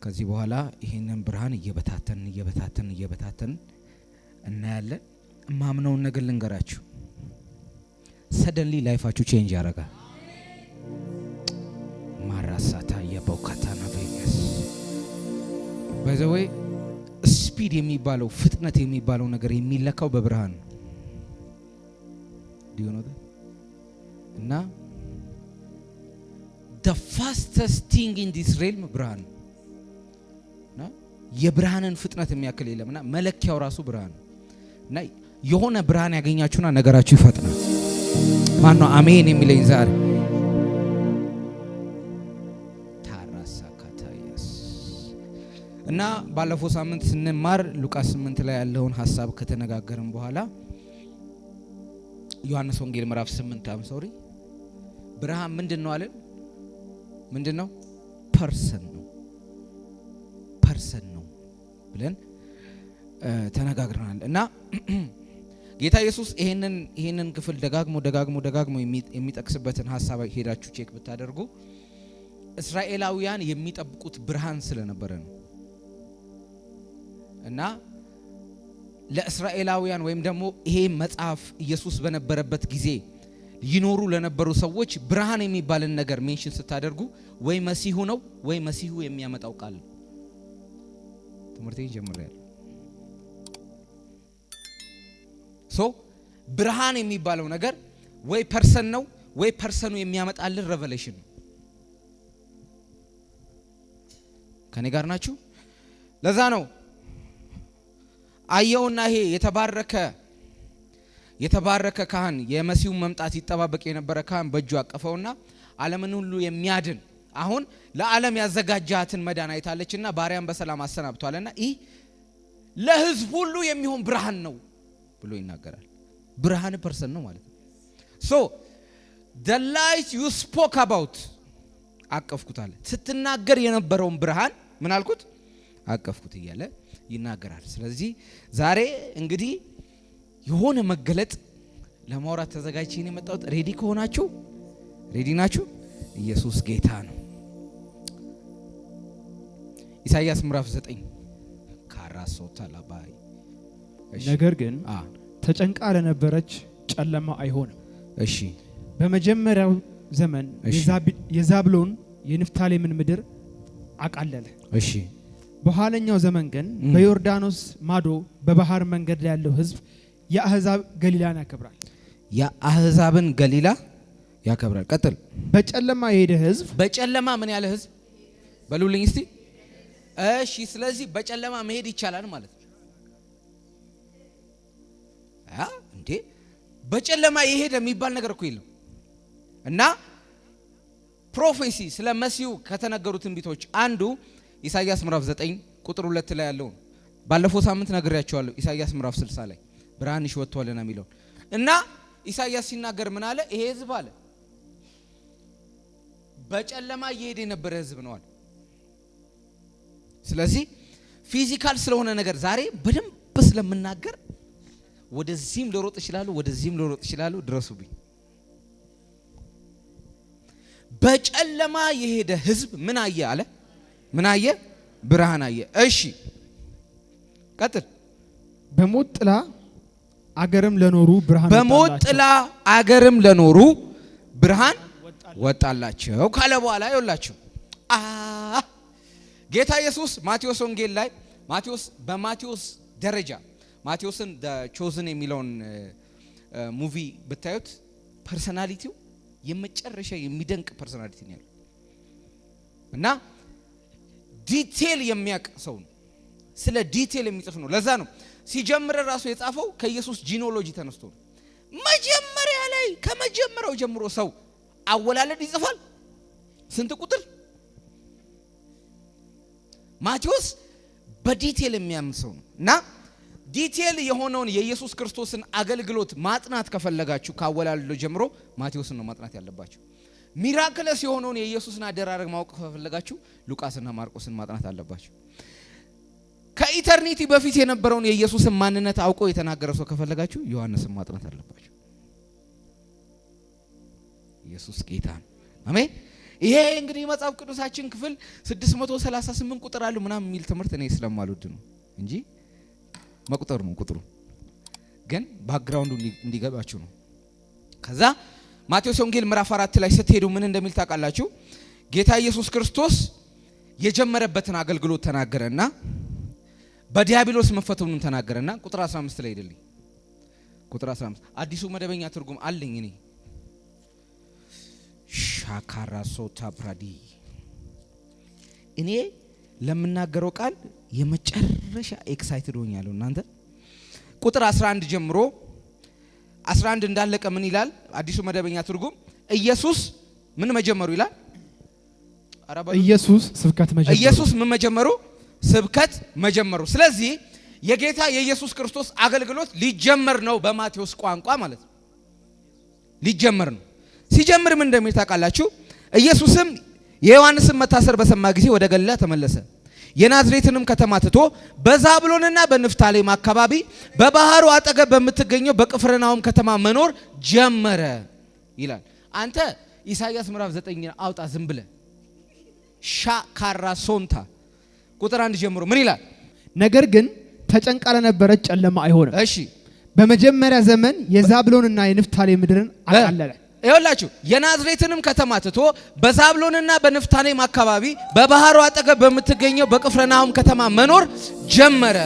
ከዚህ በኋላ ይሄንን ብርሃን እየበታተን እናያለን። ማምነውን ነገር ልንገራችሁ፣ ሰደንሊ ላይፋችሁ ቼንጅ ያደርጋል። ማራሳታ የቦካታና ቬጋስ ባይዘዌ ስፒድ የሚባለው ፍጥነት የሚባለው ነገር የሚለካው በብርሃን ዲዮኖት እና the fastest thing in this realm ብርሃን እና የብርሃንን ፍጥነት የሚያክል የለምና መለኪያው ራሱ ብርሃን እና የሆነ ብርሃን ያገኛችሁና ነገራችሁ ይፈጥናል። ማን ነው አሜን የሚለኝ ዛሬ? ታራሳካታያስ እና ባለፈው ሳምንት ስንማር ሉቃስ 8 ላይ ያለውን ሐሳብ ከተነጋገርን በኋላ ዮሐንስ ወንጌል ምዕራፍ 8 ብርሃን ምንድነው አለን? ምንድነው? ፐርሰን ነው ብለን ተነጋግረናል። እና ጌታ ኢየሱስ ይሄንን ክፍል ደጋግሞ የሚጠቅስበትን ሐሳብ ሄዳችሁ ቼክ ብታደርጉ እስራኤላውያን የሚጠብቁት ብርሃን ስለነበረ ነው። እና ለእስራኤላውያን ወይም ደግሞ ይሄ መጽሐፍ ኢየሱስ በነበረበት ጊዜ ይኖሩ ለነበሩ ሰዎች ብርሃን የሚባልን ነገር ሜንሽን ስታደርጉ ወይ መሲሁ ነው ወይ መሲሁ የሚያመጣው ቃል ነው። ትምህርቴን ጀምሬያለሁ። ብርሃን የሚባለው ነገር ወይ ፐርሰን ነው ወይ ፐርሰኑ የሚያመጣልን ሬቨሌሽን ነው። ከኔ ጋር ናችሁ? ለዛ ነው አየውና ይሄ የተባረከ ካህን የመሲሁ መምጣት ይጠባበቅ የነበረ ካህን በእጁ አቀፈውና ዓለምን ሁሉ የሚያድን አሁን ለዓለም ያዘጋጃትን መዳን አይታለችና ባሪያን በሰላም አሰናብቷልና ይህ ለሕዝብ ሁሉ የሚሆን ብርሃን ነው ብሎ ይናገራል። ብርሃን ፐርሰን ነው ማለት ነው። the light you spoke about አቀፍኩት አለ። ስትናገር የነበረውን ብርሃን ምን አልኩት? አቀፍኩት እያለ ይናገራል። ስለዚህ ዛሬ እንግዲህ የሆነ መገለጥ ለማውራት ተዘጋጅቼ ነው የመጣሁት። ሬዲ ከሆናችሁ ሬዲ ናችሁ? ኢየሱስ ጌታ ነው። ኢሳይያስ ምዕራፍ 9 ካራሶታ ላባይ ነገር ግን ተጨንቃ ለነበረች ጨለማ አይሆንም። እሺ በመጀመሪያው ዘመን የዛብሎን የንፍታሌምን ምድር አቃለለ። እሺ በኋለኛው ዘመን ግን በዮርዳኖስ ማዶ በባህር መንገድ ላይ ያለው ሕዝብ የአህዛብ ገሊላን ያከብራል። የአህዛብን ገሊላ ያከብራል። ቀጥል። በጨለማ የሄደ ሕዝብ በጨለማ ምን ያለ ሕዝብ በሉልኝ እስቲ። እሺ ስለዚህ በጨለማ መሄድ ይቻላል ማለት ነው። እንዴ በጨለማ የሄደ የሚባል ነገር እኮ የለም። እና ፕሮፌሲ ስለ መሲሁ ከተነገሩ ትንቢቶች አንዱ ኢሳይያስ ምዕራፍ 9 ቁጥር 2 ላይ ያለው ባለፈው ሳምንት ነግሬያችኋለሁ። ኢሳይያስ ምዕራፍ 60 ላይ ብርሃንሽ ወጥቷልና የሚለው እና ኢሳይያስ ሲናገር ምን አለ? ይሄ ህዝብ አለ በጨለማ እየሄደ የነበረ ህዝብ ነው አለ። ስለዚህ ፊዚካል ስለሆነ ነገር ዛሬ በደንብ ስለምናገር ወደዚህም ልሮጥ ይችላል ድረሱብኝ። በጨለማ የሄደ ህዝብ ምን አየ አለ? ምን አየ? ብርሃን አየ። እሺ ቀጥል። በሞት ጥላ አገርም ለኖሩ ብርሃን ወጣላቸው ካለ በኋላ ይወላችሁ ጌታ ኢየሱስ ማቴዎስ ወንጌል ላይ በማቴዎስ ደረጃ ማቴዎስን ቾዝን የሚለውን ሙቪ ብታዩት ፐርሰናሊቲው የመጨረሻ የሚደንቅ ፐርሰናሊቲ ነው ያለው እና ዲቴል የሚያውቅ ሰው ነው። ስለ ዲቴል የሚጽፍ ነው። ለዛ ነው ሲጀምር ራሱ የጻፈው ከኢየሱስ ጂኖሎጂ ተነስቶ ነው። መጀመሪያ ላይ ከመጀመሪያው ጀምሮ ሰው አወላለድ ይጽፋል። ስንት ቁጥር? ማቴዎስ በዲቴል የሚያምን ሰው ነው እና ዲቴል የሆነውን የኢየሱስ ክርስቶስን አገልግሎት ማጥናት ከፈለጋችሁ ካወላለዱ ጀምሮ ማቴዎስን ነው ማጥናት ያለባችሁ። ሚራክለስ የሆነውን የኢየሱስን አደራረግ ማወቅ ከፈለጋችሁ ሉቃስና ማርቆስን ማጥናት አለባችሁ። ከኢተርኒቲ በፊት የነበረውን የኢየሱስን ማንነት አውቆ የተናገረ ሰው ከፈለጋችሁ ዮሐንስን ማጥናት አለባችሁ። ኢየሱስ ጌታ ነው። አሜን። ይሄ እንግዲህ መጽሐፍ ቅዱሳችን ክፍል 638 ቁጥር አለው ምናምን የሚል ትምህርት እኔ ስለማልወድ ነው እንጂ መቁጠር ነው ቁጥሩ ግን ባክግራውንዱ እንዲገባችሁ ነው። ከዛ ማቴዎስ ወንጌል ምዕራፍ 4 ላይ ስትሄዱ ምን እንደሚል ታውቃላችሁ? ጌታ ኢየሱስ ክርስቶስ የጀመረበትን አገልግሎት ተናገረና በዲያብሎስ መፈተኑን ተናገረና ቁጥር 15 ላይ ሄደልኝ። ቁጥር 15 አዲሱ መደበኛ ትርጉም አለኝ እኔ ሻካራ ሶታ ብራዲ እኔ ለምናገረው ቃል የመጨረሻ ኤክሳይትድ ሆኛለሁ እናንተ። ቁጥር 11 ጀምሮ 11 እንዳለቀ ምን ይላል አዲሱ መደበኛ ትርጉም? ኢየሱስ ምን መጀመሩ ይላል? ኢየሱስ ስብከት መጀመሩ። ኢየሱስ ምን መጀመሩ? ስብከት መጀመሩ። ስለዚህ የጌታ የኢየሱስ ክርስቶስ አገልግሎት ሊጀመር ነው በማቴዎስ ቋንቋ ማለት ነው። ሊጀመር ነው። ሲጀምር ምን እንደሚል ታውቃላችሁ? ኢየሱስም የዮሐንስን መታሰር በሰማ ጊዜ ወደ ገሊላ ተመለሰ። የናዝሬትንም ከተማ ትቶ በዛብሎንና በንፍታሌም አካባቢ በባህሩ አጠገብ በምትገኘው በቅፍርናሆም ከተማ መኖር ጀመረ ይላል። አንተ ኢሳይያስ ምዕራፍ 9 አውጣ ዝም ብለህ ሻካራ ሶንታ ቁጥር 1 ጀምሮ ምን ይላል? ነገር ግን ተጨንቃ ለነበረች ጨለማ አይሆንም። እሺ በመጀመሪያ ዘመን የዛብሎንና የንፍታሌም ምድርን አቃለለ። ይኸውላችሁ የናዝሬትንም ከተማ ትቶ በዛብሎንና በንፍታሌም አካባቢ በባህሩ አጠገብ በምትገኘው በቅፍርናሆም ከተማ መኖር ጀመረ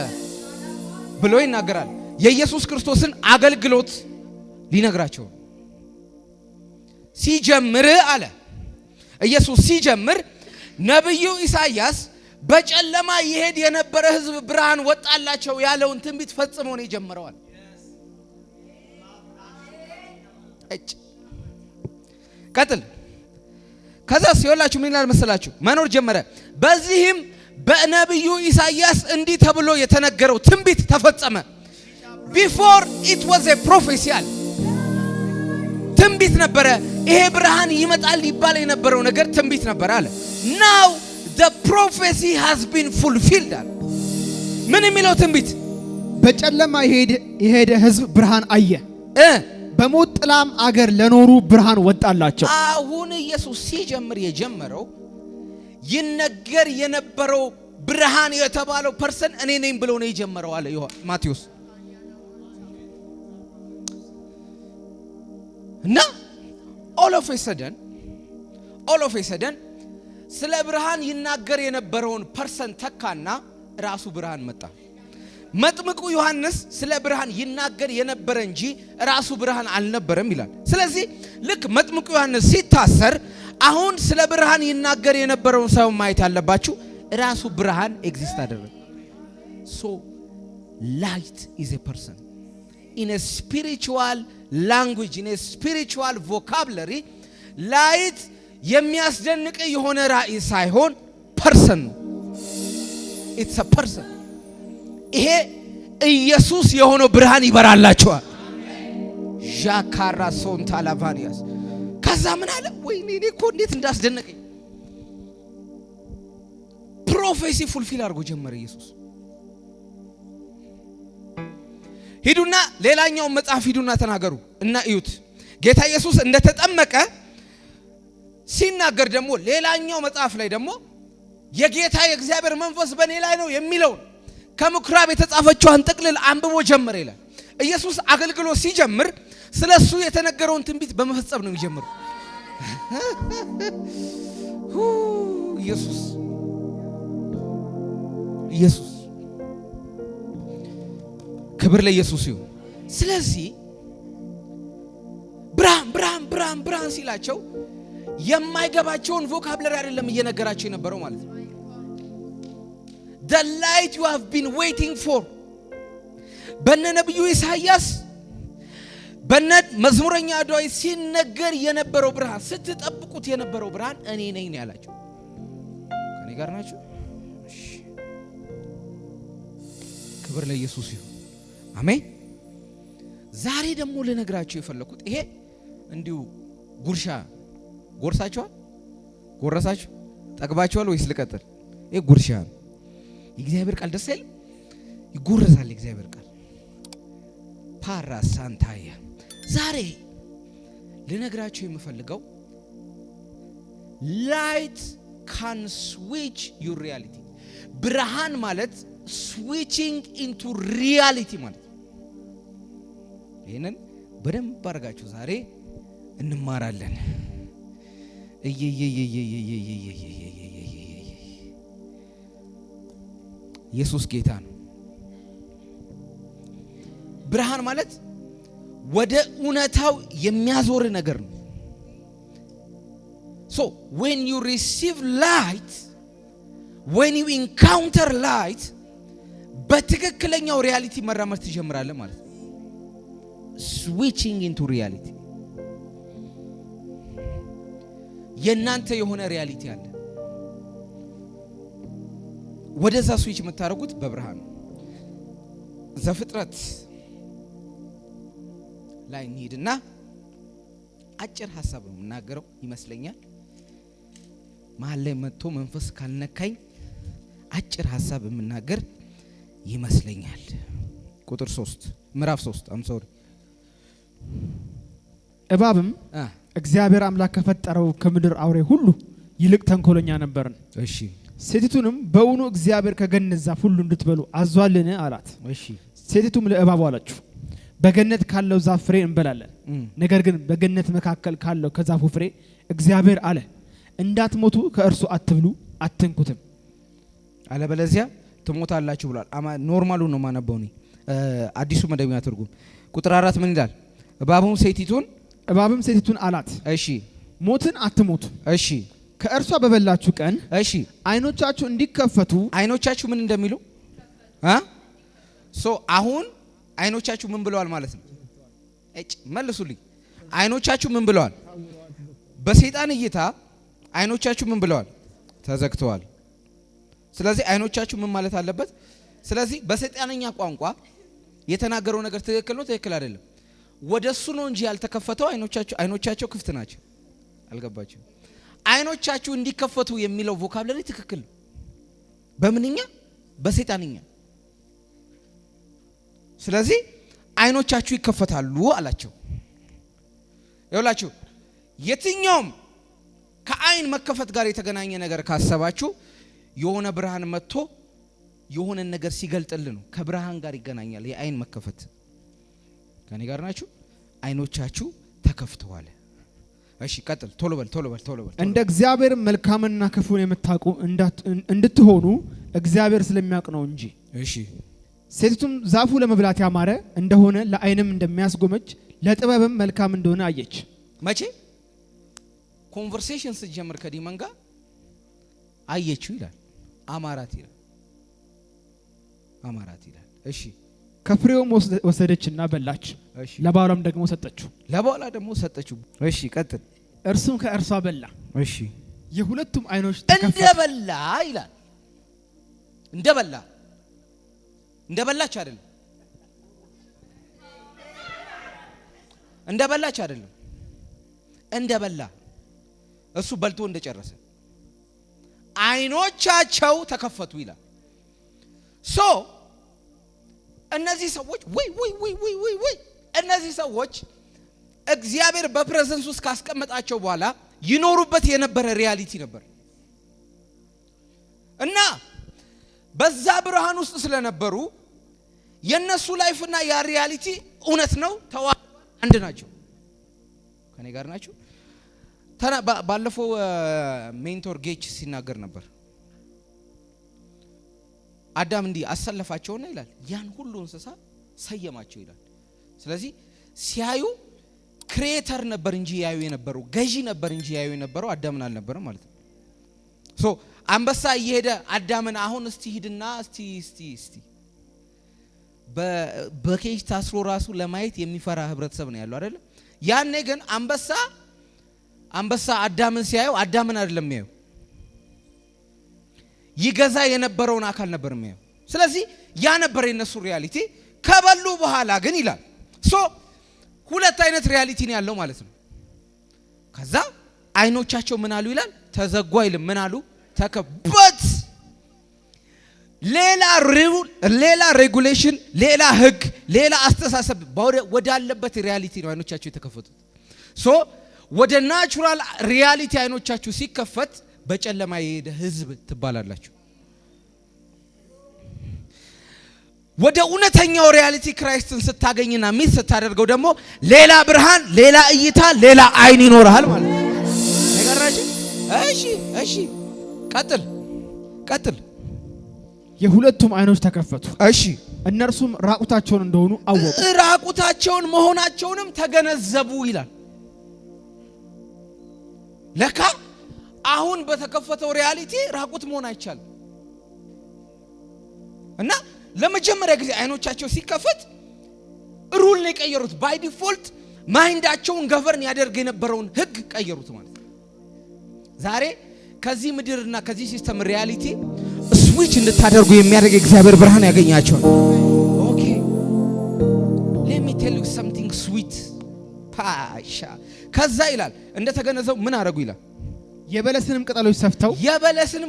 ብሎ ይናገራል። የኢየሱስ ክርስቶስን አገልግሎት ሊነግራቸው ሲጀምር አለ። ኢየሱስ ሲጀምር ነብዩ ኢሳይያስ በጨለማ ይሄድ የነበረ ሕዝብ ብርሃን ወጣላቸው ያለውን ትንቢት ፈጽሞ ነው የጀመረዋል። ቀጥል። ከዛ ሲወላችሁ ምን ይላል መሰላችሁ? መኖር ጀመረ። በዚህም በነብዩ ኢሳይያስ እንዲህ ተብሎ የተነገረው ትንቢት ተፈጸመ። before it was a prophecy ትንቢት ነበረ። ይሄ ብርሃን ይመጣል ይባል የነበረው ነገር ትንቢት ነበረ አለ። now the prophecy has been fulfilled አለ። ምን የሚለው ትንቢት? በጨለማ የሄደ ሕዝብ ብርሃን አየ፣ በሞት ጥላም አገር ለኖሩ ብርሃን ወጣላቸው። አሁን ኢየሱስ ሲጀምር የጀመረው ይነገር የነበረው ብርሃን የተባለው ፐርሰን እኔ ነኝ ብሎ ነው የጀመረው አለ ማቴዎስ። እና all of a sudden ስለ ብርሃን ይናገር የነበረውን ፐርሰን ተካና ራሱ ብርሃን መጣ። መጥምቁ ዮሐንስ ስለ ብርሃን ይናገር የነበረ እንጂ ራሱ ብርሃን አልነበረም ይላል። ስለዚህ ልክ መጥምቁ ዮሐንስ ሲታሰር አሁን ስለ ብርሃን ይናገር የነበረውን ሰው ማየት ያለባችሁ ራሱ ብርሃን ኤግዚስት አደረገ። so light is a person in a spiritual language, in a spiritual vocabulary. light የሚያስደንቅ የሆነ ራእይ ሳይሆን ፐርሰን ነው። it's a person። ይሄ ኢየሱስ የሆነው ብርሃን ይበራላችኋል። ጃካራ ሶንታ ላቫኒያስ ከዛ ምን አለ? ወይኔ እኔ እኮ እንዴት እንዳስደነቀኝ ፕሮፌሲ ፉልፊል አድርጎ ጀመረ ኢየሱስ። ሂዱና ሌላኛው መጽሐፍ ሂዱና ተናገሩ እና እዩት። ጌታ ኢየሱስ እንደተጠመቀ ሲናገር ደግሞ ሌላኛው መጽሐፍ ላይ ደግሞ የጌታ የእግዚአብሔር መንፈስ በእኔ ላይ ነው የሚለው ከምኩራብ የተጻፈችውን ጥቅልል አንብቦ ጀመረ ይላል። ኢየሱስ አገልግሎት ሲጀምር ስለሱ የተነገረውን ትንቢት በመፈጸም ነው የሚጀምረው። ኢየሱስ ክብር ለኢየሱስ ይሁን። ስለዚህ ብርሃን ሲላቸው የማይገባቸውን ቮካብለሪ አይደለም እየነገራቸው የነበረው ማለት ነው። the light you have been waiting for በነ ነብዩ ኢሳይያስ በነ መዝሙረኛ ዳዊት ሲነገር የነበረው ብርሃን ስትጠብቁት የነበረው ብርሃን እኔ ነኝ ነው ያላቸው። ከኔ ጋር ናችሁ? ክብር ለኢየሱስ ይሁን። አሜን። ዛሬ ደግሞ ልነግራችሁ የፈለኩት ይሄ እንዲሁ ጉርሻ ጎርሳችኋል? ጎረሳችሁ? ጠግባችኋል ወይስ ልቀጥል? ይሄ ጉርሻ ነው። የእግዚአብሔር ቃል ደስ ይላል። ይጎረሳል የእግዚአብሔር ቃል ፓራ ሳንታያ። ዛሬ ልነግራችሁ የምፈልገው light can switch your reality ብርሃን ማለት switching into reality ማለት ይሄንን በደንብ አድርጋችሁ ዛሬ እንማራለን። ኢየሱስ ጌታ ነው። ብርሃን ማለት ወደ እውነታው የሚያዞር ነገር ነው። So when you receive light, when you encounter light, በትክክለኛው ሪያሊቲ መራመድ ትጀምራለህ ማለት ነው። switching into reality የናንተ የሆነ ሪያሊቲ አለ። ወደዛ ስዊች የምታደርጉት በብርሃን ዘፍጥረት ላይ እንሂድና አጭር ሐሳብ ነው የምናገረው ይመስለኛል። መሀል ላይ መጥቶ መንፈስ ካልነካኝ አጭር ሐሳብ የምናገር ይመስለኛል። ቁጥር 3 ምዕራፍ 3 እባብም እግዚአብሔር አምላክ ከፈጠረው ከምድር አውሬ ሁሉ ይልቅ ተንኮለኛ ነበርን። እሺ ሴቲቱንም በእውኑ እግዚአብሔር ከገነት ዛፍ ሁሉ እንድትበሉ አዟልን አላት። እሺ ሴቲቱም ለእባቡ አለችው በገነት ካለው ዛፍ ፍሬ እንበላለን፣ ነገር ግን በገነት መካከል ካለው ከዛፉ ፍሬ እግዚአብሔር አለ እንዳትሞቱ ከእርሱ አትብሉ አትንኩትም፣ አለበለዚያ ትሞታላችሁ ብሏል። ኖርማሉ ነው ማነበው ነው አዲሱ መደበኛ ትርጉም። ቁጥር 4 ምን ይላል? እባብም ሴቲቱን አላት እሺ ሞትን አትሞቱ፣ እሺ ከእርሷ በበላችሁ ቀን እሺ አይኖቻችሁ እንዲከፈቱ። አይኖቻችሁ ምን እንደሚሉ አሁን አይኖቻችሁ ምን ብለዋል ማለት ነው? መልሱልኝ። አይኖቻችሁ ምን ብለዋል? በሰይጣን እይታ አይኖቻችሁ ምን ብለዋል? ተዘግተዋል። ስለዚህ አይኖቻችሁ ምን ማለት አለበት? ስለዚህ በሰይጣንኛ ቋንቋ የተናገረው ነገር ትክክል ነው ትክክል አይደለም? ወደሱ ነው እንጂ ያልተከፈተው አይኖቻቸው ክፍት ናቸው። አልገባችሁ? አይኖቻችሁ እንዲከፈቱ የሚለው ቮካብላሪ ትክክል ነው። በምንኛ? በሰይጣንኛ። ስለዚህ አይኖቻችሁ ይከፈታሉ አላቸው። ይኸውላችሁ የትኛውም ከአይን መከፈት ጋር የተገናኘ ነገር ካሰባችሁ የሆነ ብርሃን መጥቶ የሆነ ነገር ሲገልጥልን ነው። ከብርሃን ጋር ይገናኛል የአይን መከፈት። ከኔ ጋር ናችሁ? አይኖቻችሁ ተከፍተዋል። እሺ ቀጥል። ቶሎ በል። እንደ እግዚአብሔር መልካምና ክፉን የምታውቁ እንድትሆኑ እግዚአብሔር ስለሚያውቅ ነው እንጂ። እሺ ሴቲቱም ዛፉ ለመብላት ያማረ እንደሆነ ለአይንም እንደሚያስጎመጅ ለጥበብም መልካም እንደሆነ አየች። መቼ ኮንቨርሴሽን ስትጀምር ከዲመን ጋር አየችው ይላል። አማራት ይላል። እሺ ከፍሬውም ወሰደችና በላች፣ ለባሏም ደግሞ ሰጠችው። እሺ ቀጥል። እርሱም ከእርሷ በላ። እሺ የሁለቱም አይኖች ተከፈቱ። እንደበላች አይደለም። እንደበላ እሱ በልቶ እንደጨረሰ አይኖቻቸው ተከፈቱ ይላል። እነዚህ ሰዎች እነዚህ ሰዎች እግዚአብሔር በፕሬዘንስ ውስጥ ካስቀመጣቸው በኋላ ይኖሩበት የነበረ ሪያሊቲ ነበር እና በዛ ብርሃን ውስጥ ስለነበሩ የነሱ ላይፍና ያ ሪያሊቲ እውነት ነው፣ አንድ ናቸው። ከኔ ጋር ናችሁ? ባለፈው ሜንቶር ጌች ሲናገር ነበር። አዳም እንዲህ አሰለፋቸውና ይላል ያን ሁሉ እንስሳ ሰየማቸው ይላል። ስለዚህ ሲያዩ ክሬተር ነበር እንጂ ያዩ የነበረው ገዢ ነበር እንጂ ያዩ የነበረው አዳምን አልነበረም ማለት ነው። አንበሳ እየሄደ አዳምን አሁን እስቲ ሂድና እስቲ በኬጅ ታስሮ ራሱ ለማየት የሚፈራ ህብረተሰብ ነው ያለው አይደል? ያኔ ግን አንበሳ አዳምን ሲያዩ አዳምን አይደለም የሚያዩ ይገዛ የነበረውን አካል ነበር የሚያዩ። ስለዚህ ያ ነበር የነሱ ሪያሊቲ። ከበሉ በኋላ ግን ይላል ሁለት አይነት ሪያሊቲ ነው ያለው ማለት ነው። ከዛ አይኖቻቸው ምን አሉ ይላል? ተዘጉ አይልም። ምን አሉ? ተከፈቱ። ሌላ ሬጉሌሽን፣ ሌላ ህግ፣ ሌላ አስተሳሰብ ወዳለበት ሪያሊቲ ነው አይኖቻቸው የተከፈቱት። ወደ ናቹራል ሪያሊቲ አይኖቻችሁ ሲከፈት በጨለማ የሄደ ህዝብ ትባላላችሁ። ወደ እውነተኛው ሪያሊቲ ክራይስትን ስታገኝና ሚስ ስታደርገው ደግሞ ሌላ ብርሃን፣ ሌላ እይታ፣ ሌላ አይን ይኖርሃል ማለት ነው። ነገራችሁ? እሺ ቀጥል። የሁለቱም አይኖች ተከፈቱ። እሺ እነርሱም ራቁታቸውን እንደሆኑ አወቁ። ራቁታቸውን መሆናቸውንም ተገነዘቡ ይላል። ለካ አሁን በተከፈተው ሪያሊቲ ራቁት መሆን አይቻልም። እና ለመጀመሪያ ጊዜ አይኖቻቸው ሲከፈት ሩል ነው የቀየሩት። ባይ ዲፎልት ማይንዳቸውን ገቨርን ያደርግ የነበረውን ህግ ቀየሩት ማለት ነው። ዛሬ ከዚህ ምድርና ከዚህ ሲስተም ሪያሊቲ ስዊች እንድታደርጉ የሚያደርግ እግዚአብሔር ብርሃን ያገኛቸዋል። ኦኬ let me tell you something sweet ፓሻ። ከዛ ይላል እንደተገነዘቡ ምን አደረጉ ይላል? የበለስንም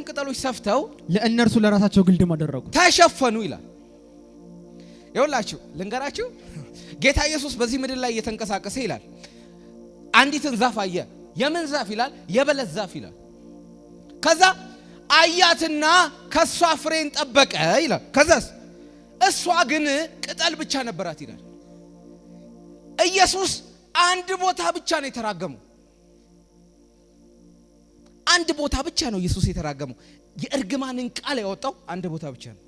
ቅጠሎች ሰፍተው ለእነርሱ ለራሳቸው ግልድም አደረጉ፣ ተሸፈኑ ይላል። ይኸውላችሁ ልንገራችሁ፣ ጌታ ኢየሱስ በዚህ ምድር ላይ እየተንቀሳቀሰ ይላል አንዲትን ዛፍ አየ። የምን ዛፍ ይላል? የበለስ ዛፍ ይላል። ከዛ አያትና ከሷ ፍሬን ጠበቀ ይላል። ከዛስ እሷ ግን ቅጠል ብቻ ነበራት ይላል። ኢየሱስ አንድ ቦታ ብቻ ነው የተራገመው። አንድ ቦታ ብቻ ነው ኢየሱስ የተራገመው። የእርግማንን ቃል ያወጣው አንድ ቦታ ብቻ ነው።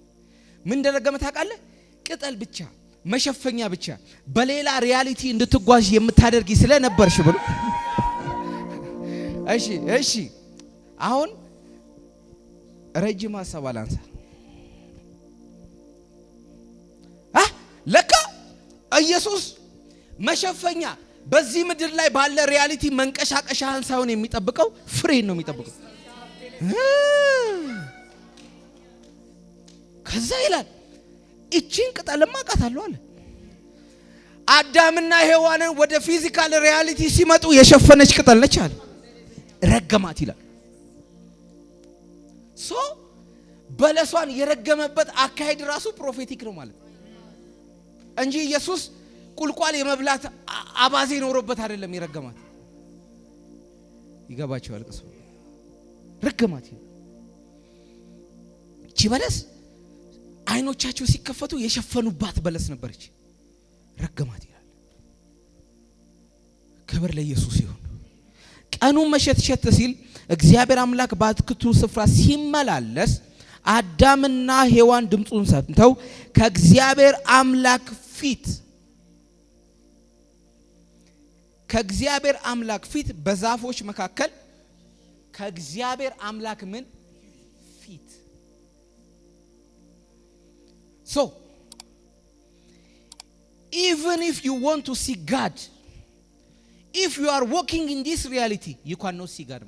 ምን እንደረገመ ታውቃለህ? ቅጠል ብቻ፣ መሸፈኛ ብቻ፣ በሌላ ሪያሊቲ እንድትጓዥ የምታደርጊ ስለነበርሽ ብሎ እሺ አሁን ረጅም ሐሳብ አላንሳ። ለካ ኢየሱስ መሸፈኛ በዚህ ምድር ላይ ባለ ሪያሊቲ መንቀሻቀሻህን ሳይሆን የሚጠብቀው ፍሬን ነው የሚጠብቀው። ከዛ ይላል እቺን ቅጠልማ አውቃታለሁ አለ። አዳምና ሔዋንን ወደ ፊዚካል ሪያሊቲ ሲመጡ የሸፈነች ቅጠል ነች አለ። ረገማት ይላል። ሶ በለሷን የረገመበት አካሄድ ራሱ ፕሮፌቲክ ነው ማለት እንጂ ኢየሱስ ቁልቋል የመብላት አባዜ ኖሮበት አይደለም የረገማት። ይገባቸዋል? ቅስ ረገማት። እቺ በለስ አይኖቻቸው ሲከፈቱ የሸፈኑባት በለስ ነበረች። ረገማት ይላል። ክብር ለኢየሱስ ይሁን። ቀኑ መሸትሸት ሲል እግዚአብሔር አምላክ በአትክልቱ ስፍራ ሲመላለስ አዳምና ሔዋን ድምጹን ሰምተው ከእግዚአብሔር አምላክ ፊት በዛፎች መካከል ከእግዚአብሔር አምላክ ምን ፊት So even if you want to see God, if you are walking in this reality, you cannot see God.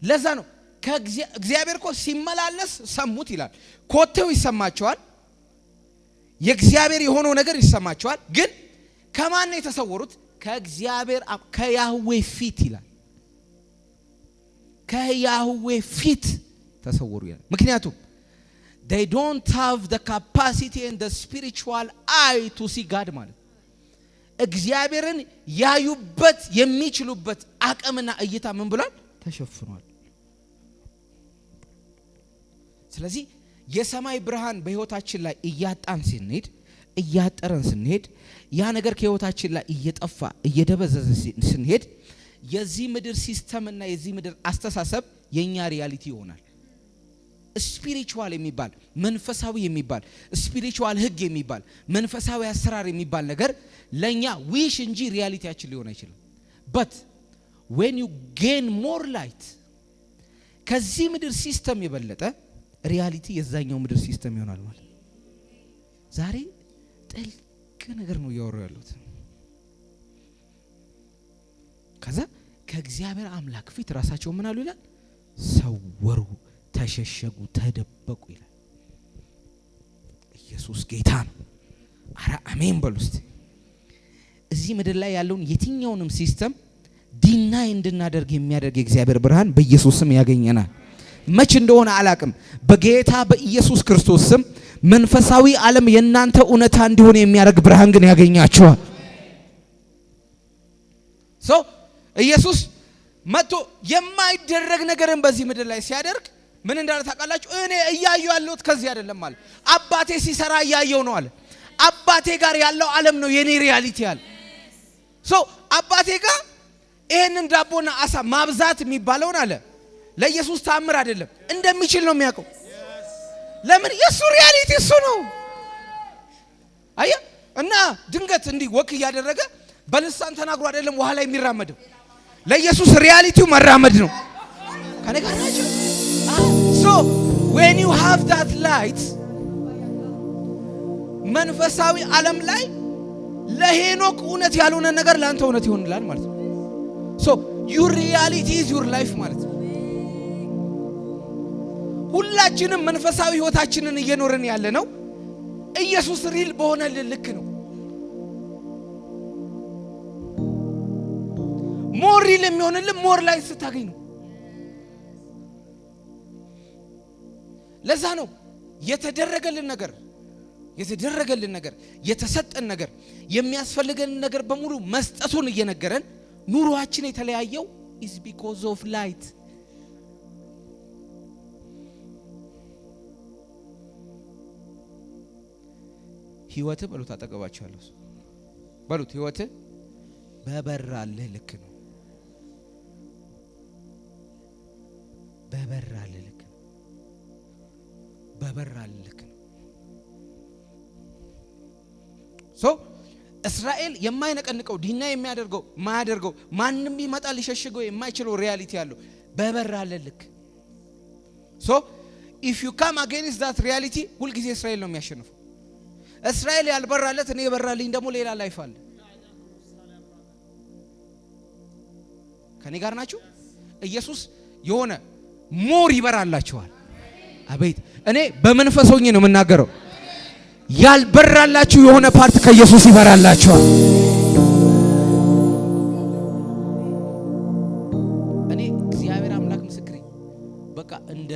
ለዛ ነው ከእግዚአብሔር እኮ ሲመላለስ ሰሙት ይላል። ኮቴው ይሰማቸዋል፣ የእግዚአብሔር የሆነው ነገር ይሰማቸዋል። ግን ከማን ነው የተሰወሩት? ከእግዚአብሔር ከያህዌ ፊት ይላል። ከያህዌ ፊት ተሰወሩ ይላል። ምክንያቱም they don't have the capacity and the spiritual eye to see God ማለት እግዚአብሔርን ያዩበት የሚችሉበት አቅምና እይታ ምን ብሏል? ተሸፍኗል። ስለዚህ የሰማይ ብርሃን በህይወታችን ላይ እያጠረን ስንሄድ ያ ነገር ከህይወታችን ላይ እየጠፋ እየደበዘዘ ስንሄድ የዚህ ምድር ሲስተም እና የዚህ ምድር አስተሳሰብ የኛ ሪያሊቲ ይሆናል። ስፒሪቹዋል የሚባል መንፈሳዊ የሚባል ስፒሪቹዋል ህግ የሚባል መንፈሳዊ አሰራር የሚባል ነገር ለኛ ዊሽ እንጂ ሪያሊቲያችን ሊሆን አይችልም። but when you gain more light ከዚህ ምድር ሲስተም የበለጠ ሪያሊቲ የዛኛው ምድር ሲስተም ይሆናል ማለት ዛሬ ጥልቅ ነገር ነው ያወራው ያሉት። ከዛ ከእግዚአብሔር አምላክ ፊት ራሳቸው ምን አሉ ይላል? ሰወሩ፣ ተሸሸጉ፣ ተደበቁ ይላል። ኢየሱስ ጌታ ነው። አረ አሜን በሉ እስቲ። እዚህ ምድር ላይ ያለውን የትኛውንም ሲስተም ዲናይ እንድናደርግ የሚያደርግ የእግዚአብሔር ብርሃን በኢየሱስ ስም ያገኘናል። መች እንደሆነ አላቅም። በጌታ በኢየሱስ ክርስቶስ ስም መንፈሳዊ ዓለም የናንተ እውነታ እንዲሆን የሚያደርግ ብርሃን ግን ያገኛችኋል። ኢየሱስ መጥቶ የማይደረግ ነገርን በዚህ ምድር ላይ ሲያደርግ ምን እንዳለ ታውቃላችሁ? እኔ እያየሁ ያለሁት ከዚህ አይደለም አለ። አባቴ ሲሰራ እያየሁ ነው አለ። አባቴ ጋር ያለው ዓለም ነው የኔ ሪያሊቲ አለ። አባቴ ጋር ይሄንን ዳቦና አሳ ማብዛት የሚባለውን አለ ለኢየሱስ ታምር አይደለም፣ እንደሚችል ነው የሚያውቀው። ለምን? የሱ ሪያሊቲ እሱ ነው። አየ እና ድንገት እንዲህ ወክ እያደረገ በልሳን ተናግሮ አይደለም ውሃ ላይ የሚራመደው። ለኢየሱስ ሪያሊቲው መራመድ ነው። ከኔ ጋር ናችሁ? So when you have that light መንፈሳዊ ዓለም ላይ ለሄኖክ እውነት ያልሆነ ነገር ላንተ እውነት ይሆንላል ማለት ነው። So your reality is your life ማለት ነው። ሁላችንም መንፈሳዊ ህይወታችንን እየኖርን ያለ ነው ኢየሱስ ሪል በሆነልን ልክ ነው። ሞር ሪል የሚሆንልን ሞር ላይ ስታገኝ ነው። ለዛ ነው የተደረገልን ነገር የተሰጠን ነገር የሚያስፈልገን ነገር በሙሉ መስጠቱን እየነገረን ኑሮአችን የተለያየው is because of light። ህይወት በሉት አጠገባችኋለሁ በሉት ህይወት በበራልህ ልክ ነው። በበራልህ ልክ ነው። በበራልህ ልክ ነው። እስራኤል የማይነቀንቀው ዲና የሚያደርገው ማያደርገው ማንንም ቢመጣ ሊሸሽገው የማይችለው ሪያሊቲ ያለው በበራልህ ልክ። if you come against that reality ሁሉ ጊዜ እስራኤል ነው የሚያሸንፈው። እስራኤል ያልበራለት እኔ የበራልኝ ደግሞ ሌላ ላይፍ አለ። ከኔ ጋር ናችሁ? ኢየሱስ የሆነ ሞር ይበራላችኋል። አቤት! እኔ በመንፈስ ሆኜ ነው የምናገረው። ያልበራላችሁ የሆነ ፓርት ከኢየሱስ ይበራላችኋል። እኔ እግዚአብሔር አምላክ ምስክሬ በቃ እንደ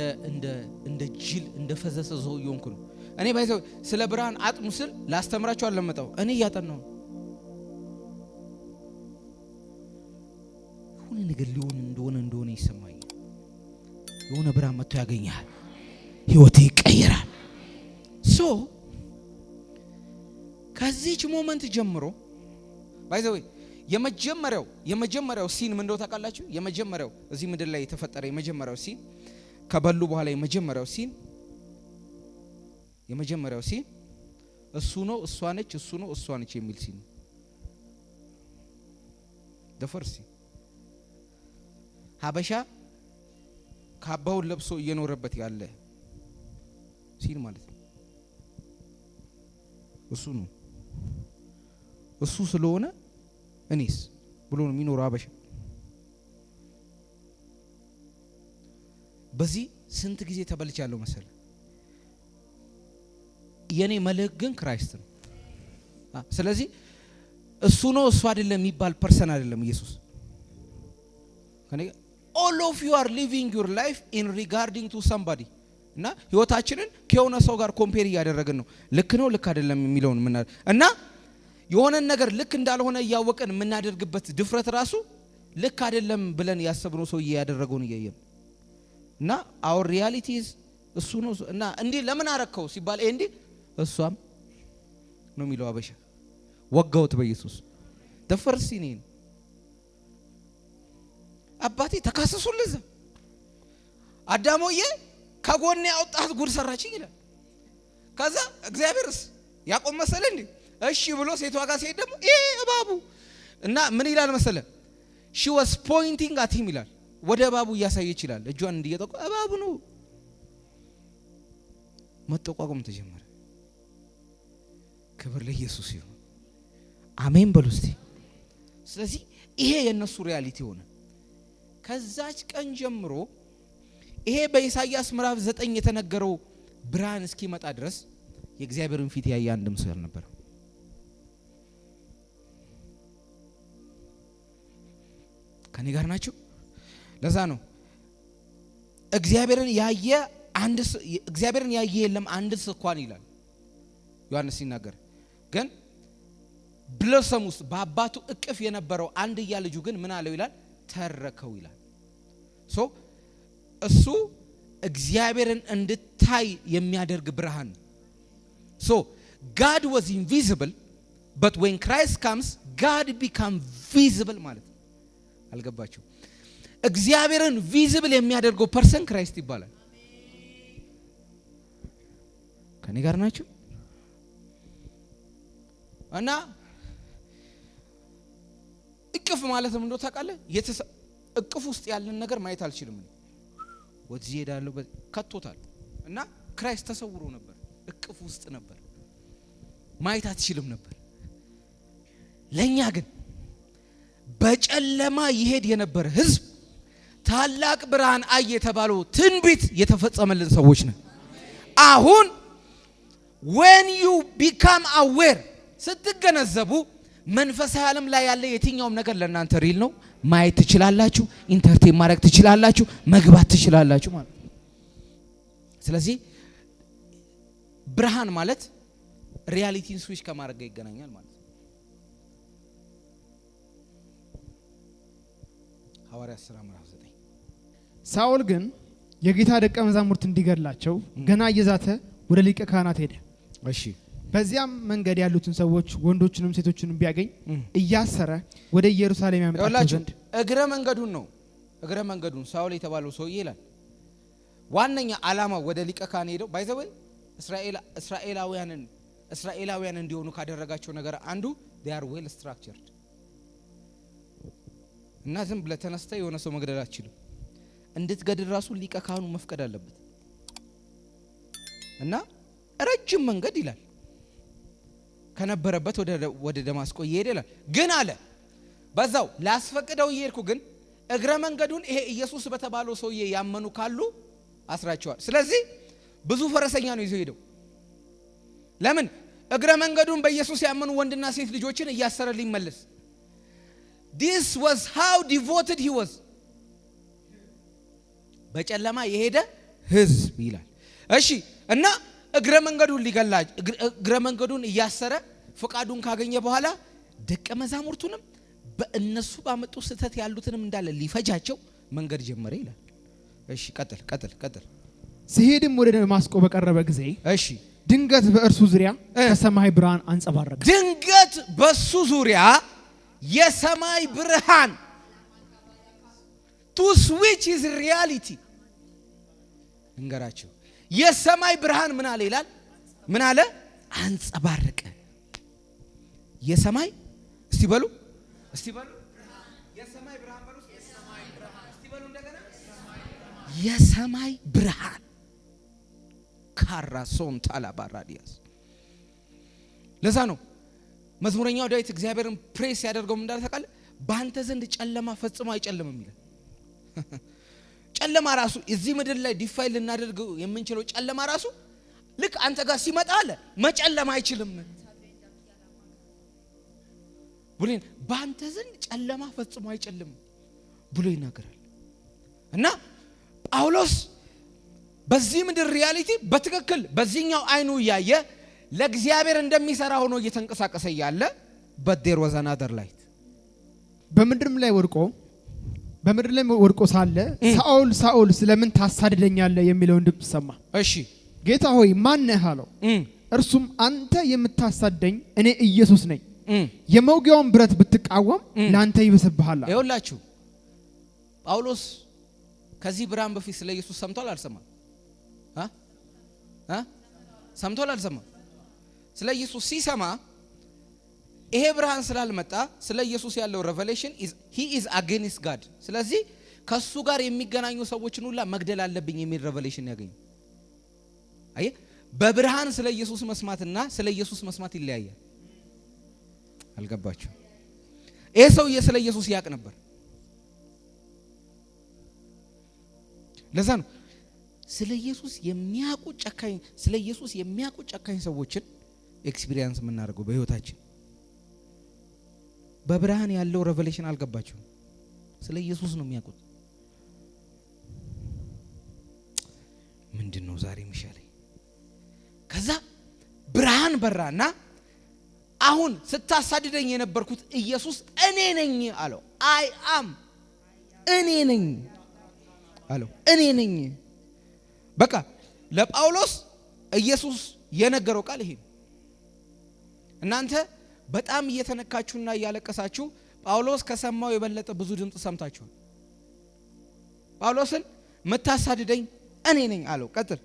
ጅል እንደ ፈዘሰ ሰው እየሆንኩ ነው። እኔ ባይዘው ስለ ብርሃን አጥኑ ስል ላስተምራችሁ አልመጣው። እኔ እያጠናሁ የሆነ ነገር ሊሆን እንደሆነ ይሰማኛል። የሆነ ብርሃን መጥቶ ያገኛል፣ ህይወቴ ይቀየራል። ከዚህች ሞመንት ጀምሮ ባይዘው የመጀመሪያው ሲን ምን እንደው ታውቃላችሁ? የመጀመሪያው እዚህ ምድር ላይ የተፈጠረ የመጀመሪያው ሲን ከበሉ በኋላ የመጀመሪያው ሲን እሱ ነው እሷ ነች፣ እሱ ነው እሷ ነች የሚል ሲን ደፈርሲ ሀበሻ ካባውን ለብሶ እየኖረበት ያለ ሲን ማለት ነው። እሱ ነው እሱ ስለሆነ እኔስ ብሎ ነው የሚኖረው ሀበሻ። በዚህ ስንት ጊዜ ተበልቻለሁ መሰለ። የኔ መልእክት ግን ክራይስት ነው። ስለዚህ እሱ ነው እሱ አይደለም የሚባል ፐርሰን አይደለም ኢየሱስ። all of you are living your life in regarding to somebody እና ህይወታችንን ከሆነ ሰው ጋር ኮምፔር እያደረግን ነው። ልክ ነው ልክ አይደለም የሚለውን እና የሆነ ነገር ልክ እንዳልሆነ እያወቀን የምናደርግበት ድፍረት ራሱ ልክ አይደለም ብለን ያሰብነው ሰው እያደረገውን እያየን እና our reality is እሱ ነው እና እንዴ ለምን አረከው ሲባል እንዴ እሷም ነው የሚለው አበሻ። ወጋውት በኢየሱስ ደፈርሲ ነኝ አባቴ ተካሰሱልህ አዳሞዬ ከጎኔ አውጣት ጉድ ሰራችኝ ይላል። ከዛ እግዚአብሔርስ ያቆም መሰለ እንዴ? እሺ ብሎ ሴቷ ጋር ሲሄድ ደግሞ እባቡ እና ምን ይላል መሰለ? she was pointing at him ይላል። ወደ እባቡ እያሳየች ይላል። እጇን እንዲየጠቆ እባቡ ነው። መጠቋቆም ተጀመረ። ክብር ለኢየሱስ ይሁን። አሜን በሉ እስቲ። ስለዚህ ይሄ የነሱ ሪያሊቲ ሆነ። ከዛች ቀን ጀምሮ ይሄ በኢሳይያስ ምዕራፍ 9 የተነገረው ብርሃን እስኪመጣ ድረስ የእግዚአብሔርን ፊት ያየ አንድም ሰው አልነበረ። ከኔ ጋር ናችሁ? ለዛ ነው እግዚአብሔርን ያየ የለም አንድ እንኳን ይላል ዮሐንስ ሲናገር። ግን ብሎሰም ውስጥ በአባቱ እቅፍ የነበረው አንድያ ልጁ ግን ምን አለው ይላል? ተረከው ይላል። ሶ እሱ እግዚአብሔርን እንድታይ የሚያደርግ ብርሃን። ሶ God was invisible, but when Christ comes, God become visible ማለት ነው። አልገባችሁ? እግዚአብሔርን ቪዚብል የሚያደርገው ፐርሰን ክራይስት ይባላል። ከኔ ጋር ናችሁ? እና እቅፍ ማለት ምን እንደው ታውቃለህ? እቅፍ ውስጥ ያለን ነገር ማየት አልችልም። ወዚህ ሄዳለሁ ከቶታል። እና ክራይስት ተሰውሮ ነበር፣ እቅፍ ውስጥ ነበር፣ ማየት አትችልም ነበር። ለኛ ግን በጨለማ ይሄድ የነበረ ህዝብ ታላቅ ብርሃን አየ የተባለው ትንቢት የተፈጸመልን ሰዎች ነን። አሁን when you become aware ስትገነዘቡ መንፈሳዊ ዓለም ላይ ያለ የትኛውም ነገር ለእናንተ ሪል ነው። ማየት ትችላላችሁ፣ ኢንተርቴን ማድረግ ትችላላችሁ፣ መግባት ትችላላችሁ ማለት ነው። ስለዚህ ብርሃን ማለት ሪያሊቲን ስዊች ከማድረግ ጋር ይገናኛል ማለት ነው። ሐዋርያት ሥራ ምዕራፍ 9 ሳኦል ግን የጌታ ደቀ መዛሙርት እንዲገድላቸው ገና እየዛተ ወደ ሊቀ ካህናት ሄደ። እሺ በዚያም መንገድ ያሉትን ሰዎች ወንዶችንም ሴቶችንም ቢያገኝ እያሰረ ወደ ኢየሩሳሌም ያመጣቸው ዘንድ እግረ መንገዱን ሳኦል የተባለው ሰውዬ ይላል ዋነኛ ዓላማ ወደ ሊቀ ካህን ሄደው ባይዘወይ እስራኤላውያን እንዲሆኑ ካደረጋቸው ነገር አንዱ they are well structured እና ዝም ብለህ ተነስተህ የሆነ ሰው መግደል አትችልም። እንድትገድል ራሱ ሊቀ ካህኑ መፍቀድ አለበት። እና ረጅም መንገድ ይላል ከነበረበት ወደ ደማስቆ ይሄድ ይላል። ግን አለ በዛው ላስፈቅደው ይሄድኩ ግን እግረ መንገዱን ይሄ ኢየሱስ በተባለው ሰውዬ ያመኑ ካሉ አስራቸዋል። ስለዚህ ብዙ ፈረሰኛ ነው ይዞ ሄደው። ለምን? እግረ መንገዱን በኢየሱስ ያመኑ ወንድና ሴት ልጆችን እያሰረ ሊመለስ። This was how devoted he was. በጨለማ የሄደ ህዝብ ይላል። እሺ እና እግረ መንገዱን እያሰረ ፍቃዱን ካገኘ በኋላ ደቀ መዛሙርቱንም በእነሱ ባመጡ ስተት ያሉትንም እንዳለ ሊፈጃቸው መንገድ ጀመረ ይላል። እሺ ቀጥል። ሲሄድም ወደ ደማስቆ በቀረበ ጊዜ እሺ ድንገት በእርሱ ዙሪያ ከሰማይ ብርሃን አንጸባረቀ። ድንገት በሱ ዙሪያ የሰማይ ብርሃን to switch his reality እንገራቸው። የሰማይ ብርሃን ምን አለ ይላል? ምን አለ? አንጸባረቀ። የሰማይ እስቲ በሉ የሰማይ ብርሃን በሉ። እስቲ በሉ እንደገና የሰማይ ብርሃን ካራሶን ታላባራዲያስ። ለዛ ነው መዝሙረኛው ዳዊት እግዚአብሔርን ፕሬስ ያደርገው ምን እንዳለ ታውቃለህ? በአንተ ዘንድ ጨለማ ፈጽሞ አይጨልምም ይላል። ጨለማ ራሱ እዚህ ምድር ላይ ዲፋይል ልናደርገው የምንችለው ጨለማ ራሱ ልክ አንተ ጋር ሲመጣ አለ መጨለማ አይችልም ብሎ በአንተ ዘንድ ጨለማ ፈጽሞ አይጨልምም ብሎ ይናገራል። እና ጳውሎስ በዚህ ምድር ሪያሊቲ በትክክል በዚህኛው አይኑ ያየ ለእግዚአብሔር እንደሚሰራ ሆኖ እየተንቀሳቀሰ ያለ but there was another light በምድር ላይ ወድቆ ሳለ ሳኦል ስለምን ታሳድደኛለህ የሚለውን ድምጽ ሰማ። እሺ ጌታ ሆይ ማን ነህ አለው። እርሱም አንተ የምታሳደኝ እኔ ኢየሱስ ነኝ። የመውጊያውን ብረት ብትቃወም ላንተ ይብስብሃል። ይኸውላችሁ ጳውሎስ ከዚህ ብርሃን በፊት ስለ ኢየሱስ ሰምቷል አልሰማም? ሰምቷል አልሰማም? ስለ ኢየሱስ ሲሰማ ይሄ ብርሃን ስላልመጣ ስለ ኢየሱስ ያለው ሬቨሌሽን he is against God። ስለዚህ ከሱ ጋር የሚገናኙ ሰዎችን ሁላ መግደል አለብኝ የሚል ሬቨሌሽን ያገኘ። አየህ በብርሃን ስለ ኢየሱስ መስማትና ስለ ኢየሱስ መስማት ይለያያል። አልገባችሁ? ይሄ ሰውዬ ስለ ኢየሱስ ያቅ ነበር። ለዛ ነው ስለ ኢየሱስ የሚያውቁ ጨካኝ ሰዎችን ኤክስፒሪየንስ የምናደርገው በህይወታችን። በብርሃን ያለው ሬቨሌሽን አልገባችሁም? ስለ ኢየሱስ ነው የሚያውቁት። ምንድነው ዛሬ የሚሻለኝ? ከዛ ብርሃን በራና አሁን ስታሳድደኝ የነበርኩት ኢየሱስ እኔ ነኝ አለው። አይ አም እኔ ነኝ አለው። እኔ ነኝ። በቃ ለጳውሎስ ኢየሱስ የነገረው ቃል ይሄ። እናንተ በጣም እየተነካችሁና እያለቀሳችሁ ጳውሎስ ከሰማው የበለጠ ብዙ ድምጽ ሰምታችኋል። ጳውሎስን መታሳድደኝ እኔ ነኝ አለው። ቀጥል።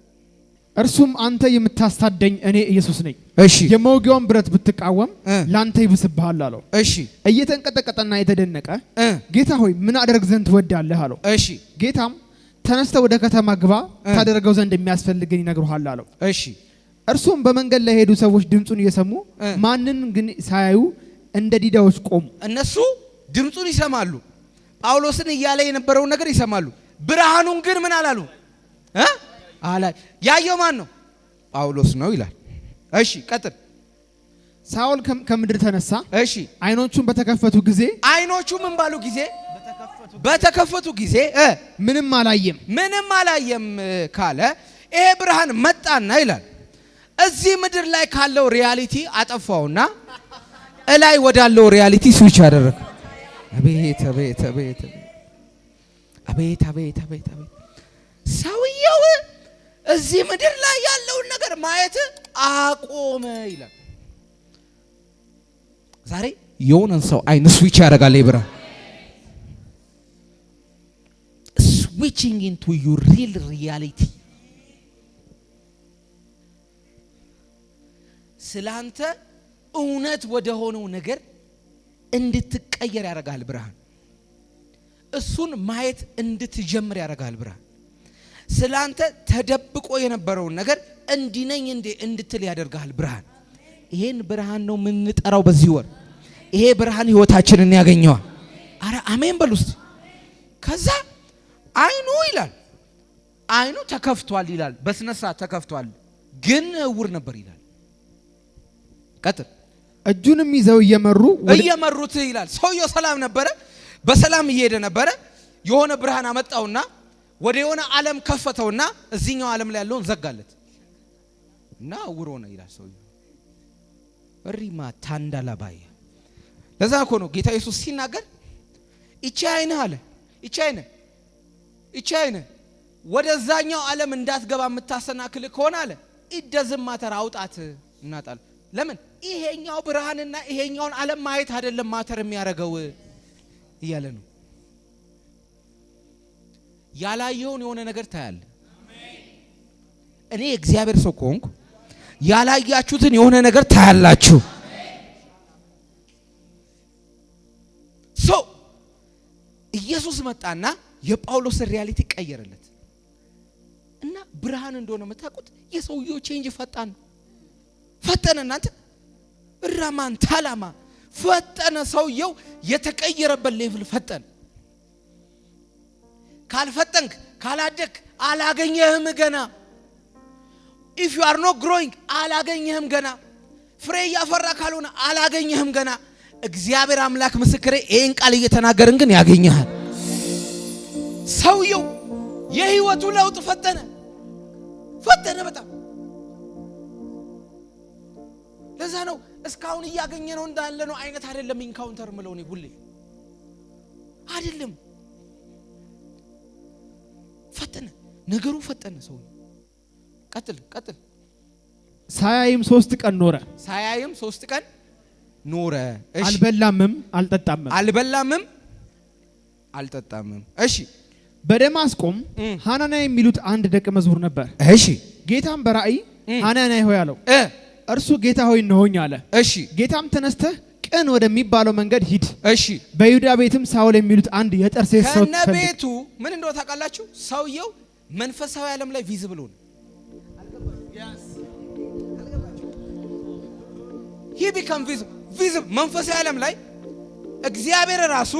እርሱም አንተ የምታሳደኝ እኔ ኢየሱስ ነኝ፣ እሺ የመውጊያውን ብረት ብትቃወም ላንተ ይብስብሃል አለው። እሺ እየተንቀጠቀጠና የተደነቀ ጌታ ሆይ ምን አደርግ ዘንድ ትወዳለህ አለው። እሺ ጌታም ተነስተህ ወደ ከተማ ግባ፣ ታደርገው ዘንድ የሚያስፈልግን ይነግሩሃል አለው። እሺ እርሱም በመንገድ ላይ ሄዱ ሰዎች ድምጹን እየሰሙ ማንን ግን ሳያዩ እንደ ዲዳዎች ቆሙ። እነሱ ድምጹን ይሰማሉ፣ ጳውሎስን እያለ የነበረውን ነገር ይሰማሉ። ብርሃኑን ግን ምን አላሉ? ያየው ማን ነው? ጳውሎስ ነው ይላል። እሺ ቀጥል። ሳኦል ከምድር ተነሳ። እሺ አይኖቹን በተከፈቱ ጊዜ አይኖቹ ምን ባሉ ጊዜ? በተከፈቱ ጊዜ ምንም አላየም። ምንም አላየም ካለ ይሄ ብርሃን መጣና ይላል እዚህ ምድር ላይ ካለው ሪያሊቲ አጠፋውና እላይ ወዳለው ሪያሊቲ ስዊች አደረገ። አቤት አቤት አቤት አቤት አቤት አቤት አቤት! ሰውየው እዚህ ምድር ላይ ያለውን ነገር ማየት አቆመ ይላል። ዛሬ የሆነን ሰው አይን ስዊች ያደርጋል። ይብራ switching into your real reality። ስላንተ እውነት ወደ ሆነው ነገር እንድትቀየር ያደርጋል ብርሃን። እሱን ማየት እንድትጀምር ያደርጋል ብርሃን። ስላንተ ተደብቆ የነበረውን ነገር እንዲነኝ እንድትል ያደርጋል ብርሃን። ይሄን ብርሃን ነው የምንጠራው በዚህ ወር። ይሄ ብርሃን ህይወታችንን ያገኘዋል። አረ አሜን በሉ እስቲ። ከዛ አይኑ ይላል አይኑ ተከፍቷል ይላል። በስነ ስርዓት ተከፍቷል፣ ግን እውር ነበር ይላል። ቀጥል። እጁንም ይዘው እየመሩት ይላል። ሰውየው ሰላም ነበረ፣ በሰላም እየሄደ ነበረ። የሆነ ብርሃን አመጣውና ወደ የሆነ ዓለም ከፈተውና እዚህኛው ዓለም ላይ ያለውን ዘጋለት እና እውር ሆነ ይላል ሰውየው። ሪማ ታንዳላባይ። ለዛ እኮ ነው ጌታ ኢየሱስ ሲናገር እቺ አይንህ አለ፣ እቺ አይንህ ወደዛኛው ዓለም እንዳትገባ የምታሰናክል ከሆነ አለ ይደዝማተር አውጣት እናጣል። ለምን? ይሄኛው ብርሃንና ይሄኛውን ዓለም ማየት አይደለም ማተር የሚያረገው እያለ ነው። ያላየውን የሆነ ነገር ታያለ። እኔ እግዚአብሔር ሰው ቆንኩ ያላያችሁትን የሆነ ነገር ታያላችሁ። ኢየሱስ መጣና የጳውሎስ ሪያሊቲ ቀየረለት እና ብርሃን እንደሆነ መታቁት። የሰውየው ቼንጅ ፈጠነ። እናንተ ራማን ታላማ ፈጠነ። ሰውየው የተቀየረበት ሌቭል ፈጠነ። ካልፈጠንክ ካላደክ አላገኘህም ገና። if you are not growing አላገኘህም ገና። ፍሬ ያፈራ ካልሆነ አላገኘህም ገና። እግዚአብሔር አምላክ ምስክሬ ይሄን ቃል እየተናገርን ግን ያገኘሃል። ሰውየው የህይወቱ ለውጥ ፈጠነ በጣም። ለዛ ነው እስካሁን እያገኘ ነው እንዳለ ነው አይነት አይደለም። ኢንካውንተር ምለው ነው ሁሌ አይደለም። ፈጠነ ነገሩ ፈጠነ። ሰው ቀጥል። ሳያይም 3 ቀን ኖረ። እሺ አልበላምም አልጠጣምም። እሺ በደማስቆም ሐናንያ የሚሉት አንድ ደቀ መዝሙር ነበር። እሺ ጌታም በራእይ ሐናንያ ሆይ አለው። እርሱ ጌታ ሆይ ነሆኝ አለ። እሺ ጌታም ተነስተህ ቅን ወደሚባለው መንገድ ሂድ። እሺ በይሁዳ ቤትም ሳውል የሚሉት አንድ የጠርሴስ ሰው ከነቤቱ ምን እንደው ታውቃላችሁ? ሰውየው መንፈሳዊ ዓለም ላይ ቪዚብል ሆነ። he become visible መንፈሳዊ ዓለም ላይ እግዚአብሔር ራሱ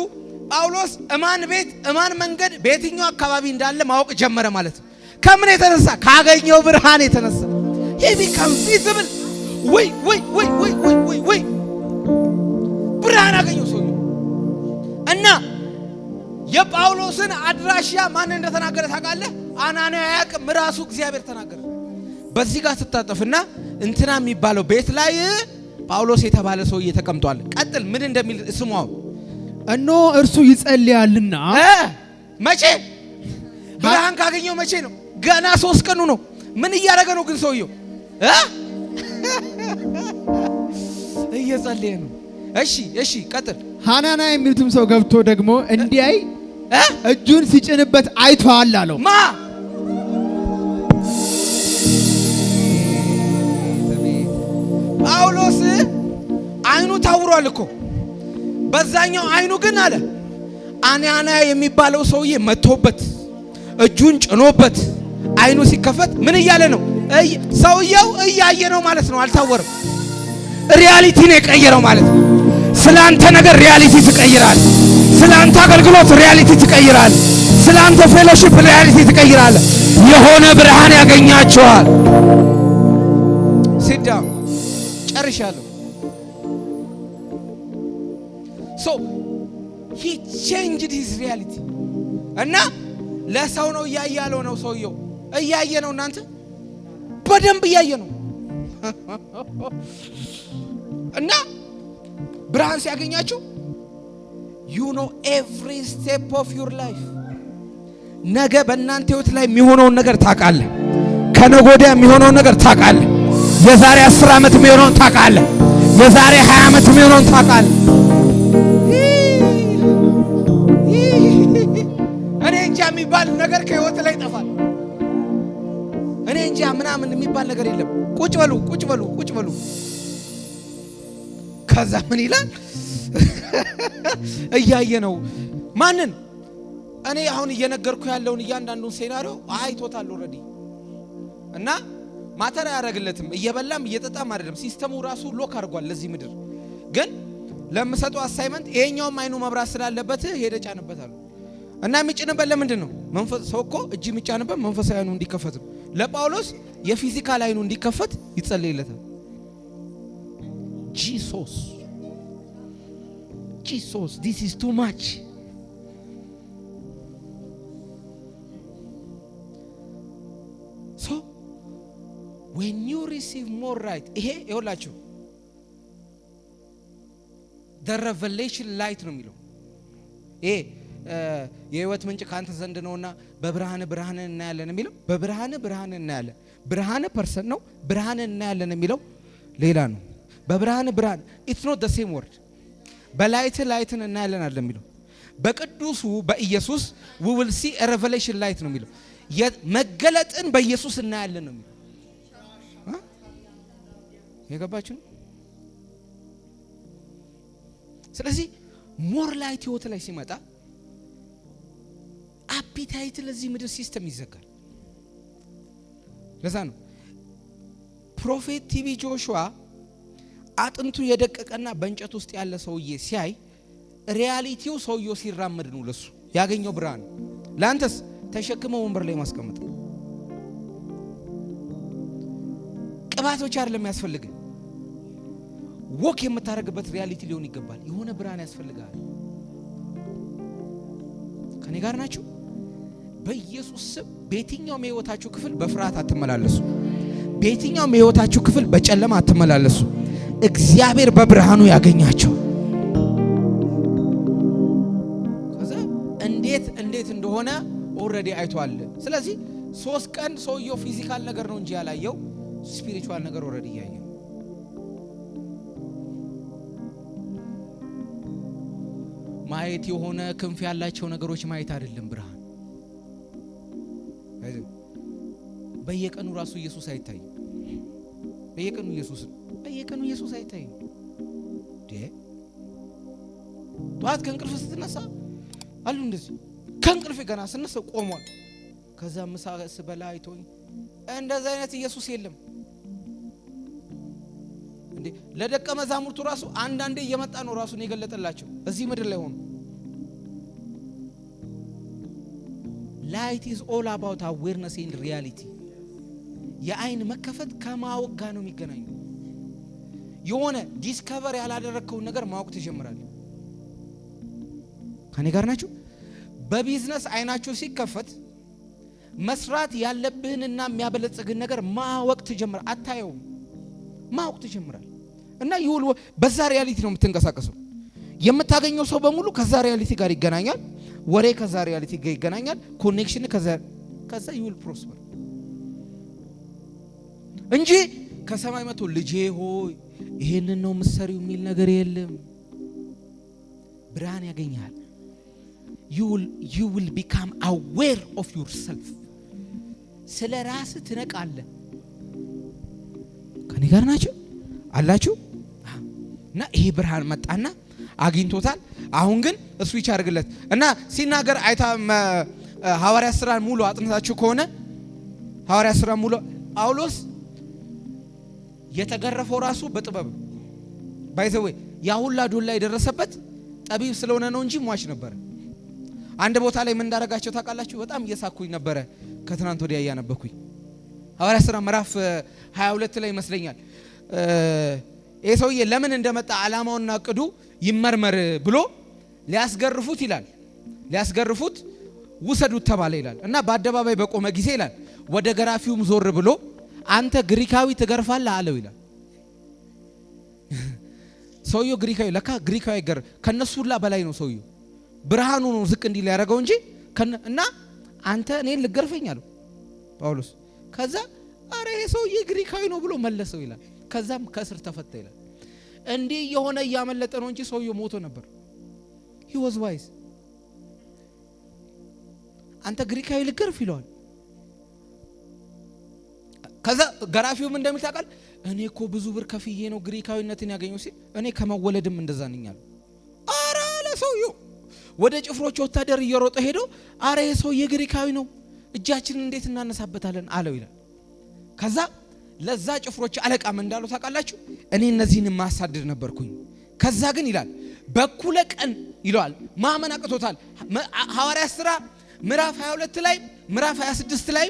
ጳውሎስ እማን ቤት እማን መንገድ በየትኛው አካባቢ እንዳለ ማወቅ ጀመረ ማለት ነው። ከምን የተነሳ? ካገኘው ብርሃን የተነሳ he become visible። ወይ ብርሃን አገኘው ሰው እና የጳውሎስን አድራሻ ማን እንደተናገረ ታውቃለህ? ሐናንያ ያውቅም፣ ራሱ እግዚአብሔር ተናገረ። በዚህ ጋር ተጣጣፍና እንትና የሚባለው ቤት ላይ ጳውሎስ የተባለ ሰውዬ ተቀምጧል። ቀጥል ምን እንደሚል ስሙው። እነሆ እርሱ ይጸልያልና መቼ ብርሃን ካገኘው መቼ ነው? ገና 3 ቀኑ ነው። ምን እያደረገ ነው ግን ሰውየው? እየጸለየ ነው። እሺ ቀጥል። ሐናና የሚሉትም ሰው ገብቶ ደግሞ እንዲያይ እጁን ሲጭንበት አይቷል አለው። ማ ጳውሎስ አይኑ ታውሯል እኮ። በዛኛው አይኑ ግን አለ አናንያ የሚባለው ሰውዬ መጥቶበት እጁን ጭኖበት አይኑ ሲከፈት ምን እያለ ነው? ሰውየው እያየ ነው ማለት ነው። አልታወርም። ሪያሊቲ ነው የቀየረው ማለት ነው። ስላንተ ነገር ሪያሊቲ ትቀይራል። ስላንተ አገልግሎት ሪያሊቲ ትቀይራል። ስላንተ ፌሎሺፕ ሪያሊቲ ትቀይራል። የሆነ ብርሃን ያገኛቸዋል። ሲዳ ጨርሻለሁ። so he changed his reality እና ለሰው ነው እያያለው ነው። ሰውየው እያየ ነው። እናንተ በደንብ እያየ ነው። እና ብርሃን ሲያገኛችሁ you know every step of your life ነገ በእናንተ ህይወት ላይ የሚሆነውን ነገር ታውቃለህ። ከነገ ወዲያ የሚሆነውን ነገር ታውቃለህ። የዛሬ 10 ዓመት የሚሆነውን ታውቃለህ። የዛሬ 20 ዓመት የሚሆነውን ታውቃለህ። እኔ እንጃ የሚባል ነገር ከህይወት ላይ ይጠፋል። እኔ እንጃ ምናምን የሚባል ነገር የለም። ቁጭ በሉ። ከዛ ምን ይላል? እያየ ነው። ማንን? እኔ አሁን እየነገርኩ ያለውን እያንዳንዱን ሴናሪዮ አይቶታል ኦሬዲ። እና ማተር ያደርግለትም እየበላም እየጠጣም አይደለም። ሲስተሙ ራሱ ሎክ አድርጓል ለዚህ ምድር። ግን ለምሰጠው አሳይመንት ይሄኛው አይኑ መብራት ስላለበት ሄደ ጫንበታል። እና የሚጭንበት ለምንድን ነው? መንፈስ ሰው እኮ እጅ የሚጫንበት መንፈሳዊ አይኑ እንዲከፈት። ለጳውሎስ የፊዚካል አይኑ እንዲከፈት ይጸልይለታል። Jesus, this is too much. So when you receive more light, ይሄ ይኸውላችሁ the revelation light ነው የሚለው። ይሄ የህይወት ምንጭ ካንተ ዘንድ ነውና በብርሃን እናያለን የሚለው። በብርሃን እናያለን። ብርሃን ፐርሰን ነው። ብርሃን እናያለን የሚለው ሌላ ነው። በብርሃን it's not the same word። በላይትን እናያለን አይደለም የሚለው። በቅዱሱ በኢየሱስ we will see a revelation light ነው የሚለው። መገለጥን በኢየሱስ እናያለን ነው የሚለው። የገባችሁ? ስለዚህ ሞር ላይት ህይወት ላይ ሲመጣ አፒታይት ለዚህ ምድር ሲስተም ይዘጋል። ለዛ ነው ፕሮፌት ቲቪ ጆሹዋ አጥንቱ የደቀቀና በእንጨት ውስጥ ያለ ሰውዬ ሲያይ ሪያሊቲው ሰውየው ሲራመድ ነው ለሱ ያገኘው ብርሃን። ላንተስ ተሸክመው ወንበር ላይ ማስቀመጥ ቅባቶች አይደለም ያስፈልግ። ወክ የምታረግበት ሪያሊቲ ሊሆን ይገባል። የሆነ ብርሃን ያስፈልጋል። ከኔ ጋር ናችሁ? በኢየሱስ ስም በየትኛውም የህይወታችሁ ክፍል በፍርሃት አትመላለሱ። በየትኛውም የህይወታችሁ ክፍል በጨለማ አትመላለሱ። እግዚአብሔር በብርሃኑ ያገኛቸው። ከዛ እንዴት እንደሆነ ኦሬዲ አይቷል። ስለዚህ 3 ቀን ሰውየው ፊዚካል ነገር ነው እንጂ ያላየው ስፒሪቹዋል ነገር ኦሬዲ ያየ። ማየት የሆነ ክንፍ ያላቸው ነገሮች ማየት አይደለም ብርሃን። በየቀኑ ራሱ ኢየሱስ አይታይም። በየቀኑ ኢየሱስ አይታይም። ጧት ከእንቅልፍ ስትነሳ አሉ እንደዚህ ከእንቅልፍ ገና ስነሳ ቆሟል። ከዛ ምሳ ስበላ አይቶኝ እንደዚህ አይነት ኢየሱስ የለም እንዴ። ለደቀ መዛሙርቱ ራሱ አንዳንዴ እየመጣ ነው ራሱን የገለጠላቸው እዚህ ምድር ላይ ሆኖ። Light is all about awareness and reality. የአይን መከፈት ከማወቅ ጋር ነው የሚገናኘው። የሆነ ዲስከቨር ያላደረከው ነገር ማወቅ ትጀምራለህ። ከኔ ጋር ናችሁ? በቢዝነስ አይናችሁ ሲከፈት መስራት ያለብህንና የሚያበለጽግን ነገር ማወቅ ትጀምራለህ። አታየውም፣ ማወቅ ትጀምራለህ። እና ይውል በዛ ሪያሊቲ ነው የምትንቀሳቀሰው። የምታገኘው ሰው በሙሉ ከዛ ሪያሊቲ ጋር ይገናኛል። ወሬ ከዛ ሪያሊቲ ጋር ይገናኛል። ኮኔክሽን ከዛ ይውል ፕሮስፐር እንጂ ከሰማይ መጥቶ ልጄ ሆይ ይሄንን ነው ምሰሪው የሚል ነገር የለም። ብርሃን ያገኛል። you will become aware of yourself። ስለ ራስ ትነቃለህ። ከኔ ጋር ናችሁ አላችሁ? እና ይሄ ብርሃን መጣና አግኝቶታል። አሁን ግን ስዊች አድርግለት እና ሲናገር አይታ ሐዋርያ ሥራን ሙሉ አጥንታችሁ ከሆነ ሐዋርያ ሥራን ሙሉ ጳውሎስ የተገረፈው ራሱ በጥበብ ባይዘው ያ ሁላ ዶላ የደረሰበት ጠቢብ ስለሆነ ነው እንጂ ሟች ነበር። አንድ ቦታ ላይ ምን እንዳረጋቸው ታውቃላችሁ? በጣም እየሳኩኝ ነበር ከትናንት ወዲያ ያነበኩኝ ሐዋርያ ሥራ ምዕራፍ 22 ላይ ይመስለኛል። ይሄ ሰውዬ ለምን እንደመጣ ዓላማውና እቅዱ ይመርመር ብሎ ሊያስገርፉት ይላል። ሊያስገርፉት ውሰዱት ተባለ ይላል እና በአደባባይ በቆመ ጊዜ ይላል ወደ ገራፊውም ዞር ብሎ አንተ ግሪካዊ ትገርፋለህ አለው ይላል። ሰውየው ግሪካዊ ለካ ግሪካዊ ገር ከነሱ ሁላ በላይ ነው ሰውየው። ብርሃኑ ነው ዝቅ እንዲል ያደረገው እንጂ እና አንተ እኔን ልገርፈኝ አለው ጳውሎስ። ከዛ አረ ይሄ ሰውዬ ግሪካዊ ነው ብሎ መለሰው ይላል። ከዛም ከእስር ተፈታ ይላል። እንዲህ የሆነ ያመለጠ ነው እንጂ ሰውየው ሞቶ ነበር። he was wise። አንተ ግሪካዊ ልገርፍ ይለዋል። ከዛ ገራፊውም እንደሚል ታውቃለህ እኔ እኮ ብዙ ብር ከፍዬ ነው ግሪካዊነትን ያገኘው ሲል እኔ ከመወለድም እንደዛ ነኝ አለ። አረ ለሰውየው ወደ ጭፍሮች ወታደር እየሮጠ ሄዶ አረ ይሄ ሰውዬ ግሪካዊ ነው እጃችንን እንዴት እናነሳበታለን አለው ይላል። ከዛ ለዛ ጭፍሮች አለቃም እንዳለው ታውቃላችሁ እኔ እነዚህን ማሳደድ ነበርኩኝ። ከዛ ግን ይላል በኩለ ቀን ይላል ማመን አቅቶታል። ሐዋርያ ሥራ ምዕራፍ 22 ላይ ምዕራፍ 26 ላይ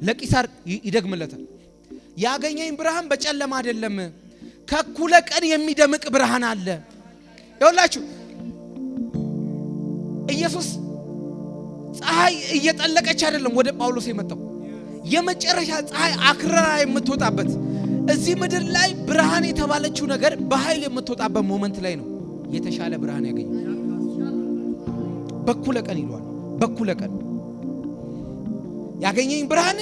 ለቂሳር ይደግምለታል። ያገኘኝ ብርሃን በጨለማ አይደለም ከኩለ ቀን የሚደምቅ ብርሃን አለ። ይኸውላችሁ ኢየሱስ ፀሐይ እየጠለቀች አይደለም ወደ ጳውሎስ የመጣው የመጨረሻ ፀሐይ አክራራ የምትወጣበት እዚህ ምድር ላይ ብርሃን የተባለችው ነገር በኃይል የምትወጣበት ሞመንት ላይ ነው የተሻለ ብርሃን ያገኘ። በኩለ ቀን ይሏል። በኩለ ቀን ያገኘኝ ብርሃን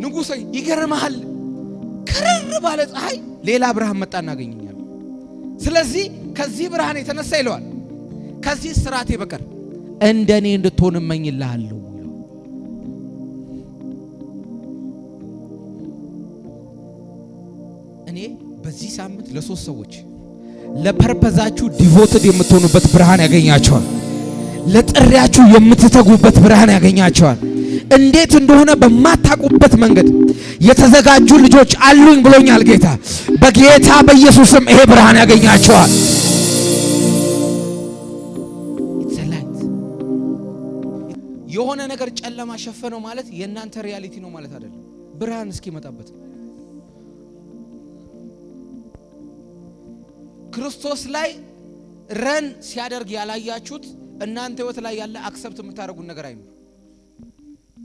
ንጉሥ ይገርምሃል ከረር ባለ ፀሐይ ሌላ ብርሃን መጣ እናገኘኛል። ስለዚህ ከዚህ ብርሃን የተነሳ ይለዋል ከዚህ ስራቴ በቀር እንደኔ እንድትሆን እመኝልሃለሁ። እኔ በዚህ ሳምንት ለሶስት ሰዎች ለፐርፐዛችሁ ዲቮትድ የምትሆኑበት ብርሃን ያገኛቸዋል። ለጥሪያችሁ የምትተጉበት ብርሃን ያገኛቸዋል። እንዴት እንደሆነ በማታውቁበት መንገድ የተዘጋጁ ልጆች አሉኝ ብሎኛል ጌታ። በጌታ በኢየሱስም ይሄ ብርሃን ያገኛቸዋል። የሆነ ነገር ጨለማ ሸፈነው ማለት የእናንተ ሪያሊቲ ነው ማለት አይደለም። ብርሃን እስኪመጣበት ክርስቶስ ላይ ረን ሲያደርግ ያላያችሁት እናንተ ህይወት ላይ ያለ አክሰፕት የምታደርጉት ነገር አይኖር።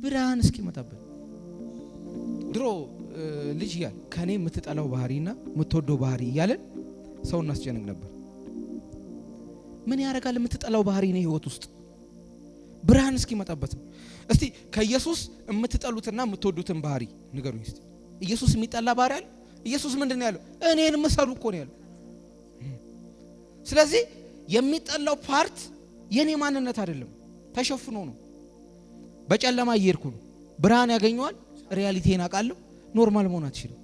ብርሃን እስኪመጣበት ድሮ ልጅ ያል ከኔ የምትጠላው ባህሪና የምትወደው ባህሪ እያለን ሰው እናስጨንቅ ነበር። ምን ያደርጋል የምትጠላው ባህሪ ነው ህይወት ውስጥ ብርሃን እስኪመጣበት። እስቲ ከኢየሱስ የምትጠሉትና የምትወዱትን ባህሪ ንገሩኝ እስቲ። ኢየሱስ የሚጠላ ባህሪ አለ? ኢየሱስ ምንድነው ያለው? እኔን ምሰሉ እኮ ነው ያለው። ስለዚህ የሚጠላው ፓርት የኔ ማንነት አይደለም፣ ተሸፍኖ ነው። በጨለማ እየሄድኩ ነው። ብርሃን ያገኘዋል። ሪያሊቲን አውቃለሁ። ኖርማል መሆን አትችልም።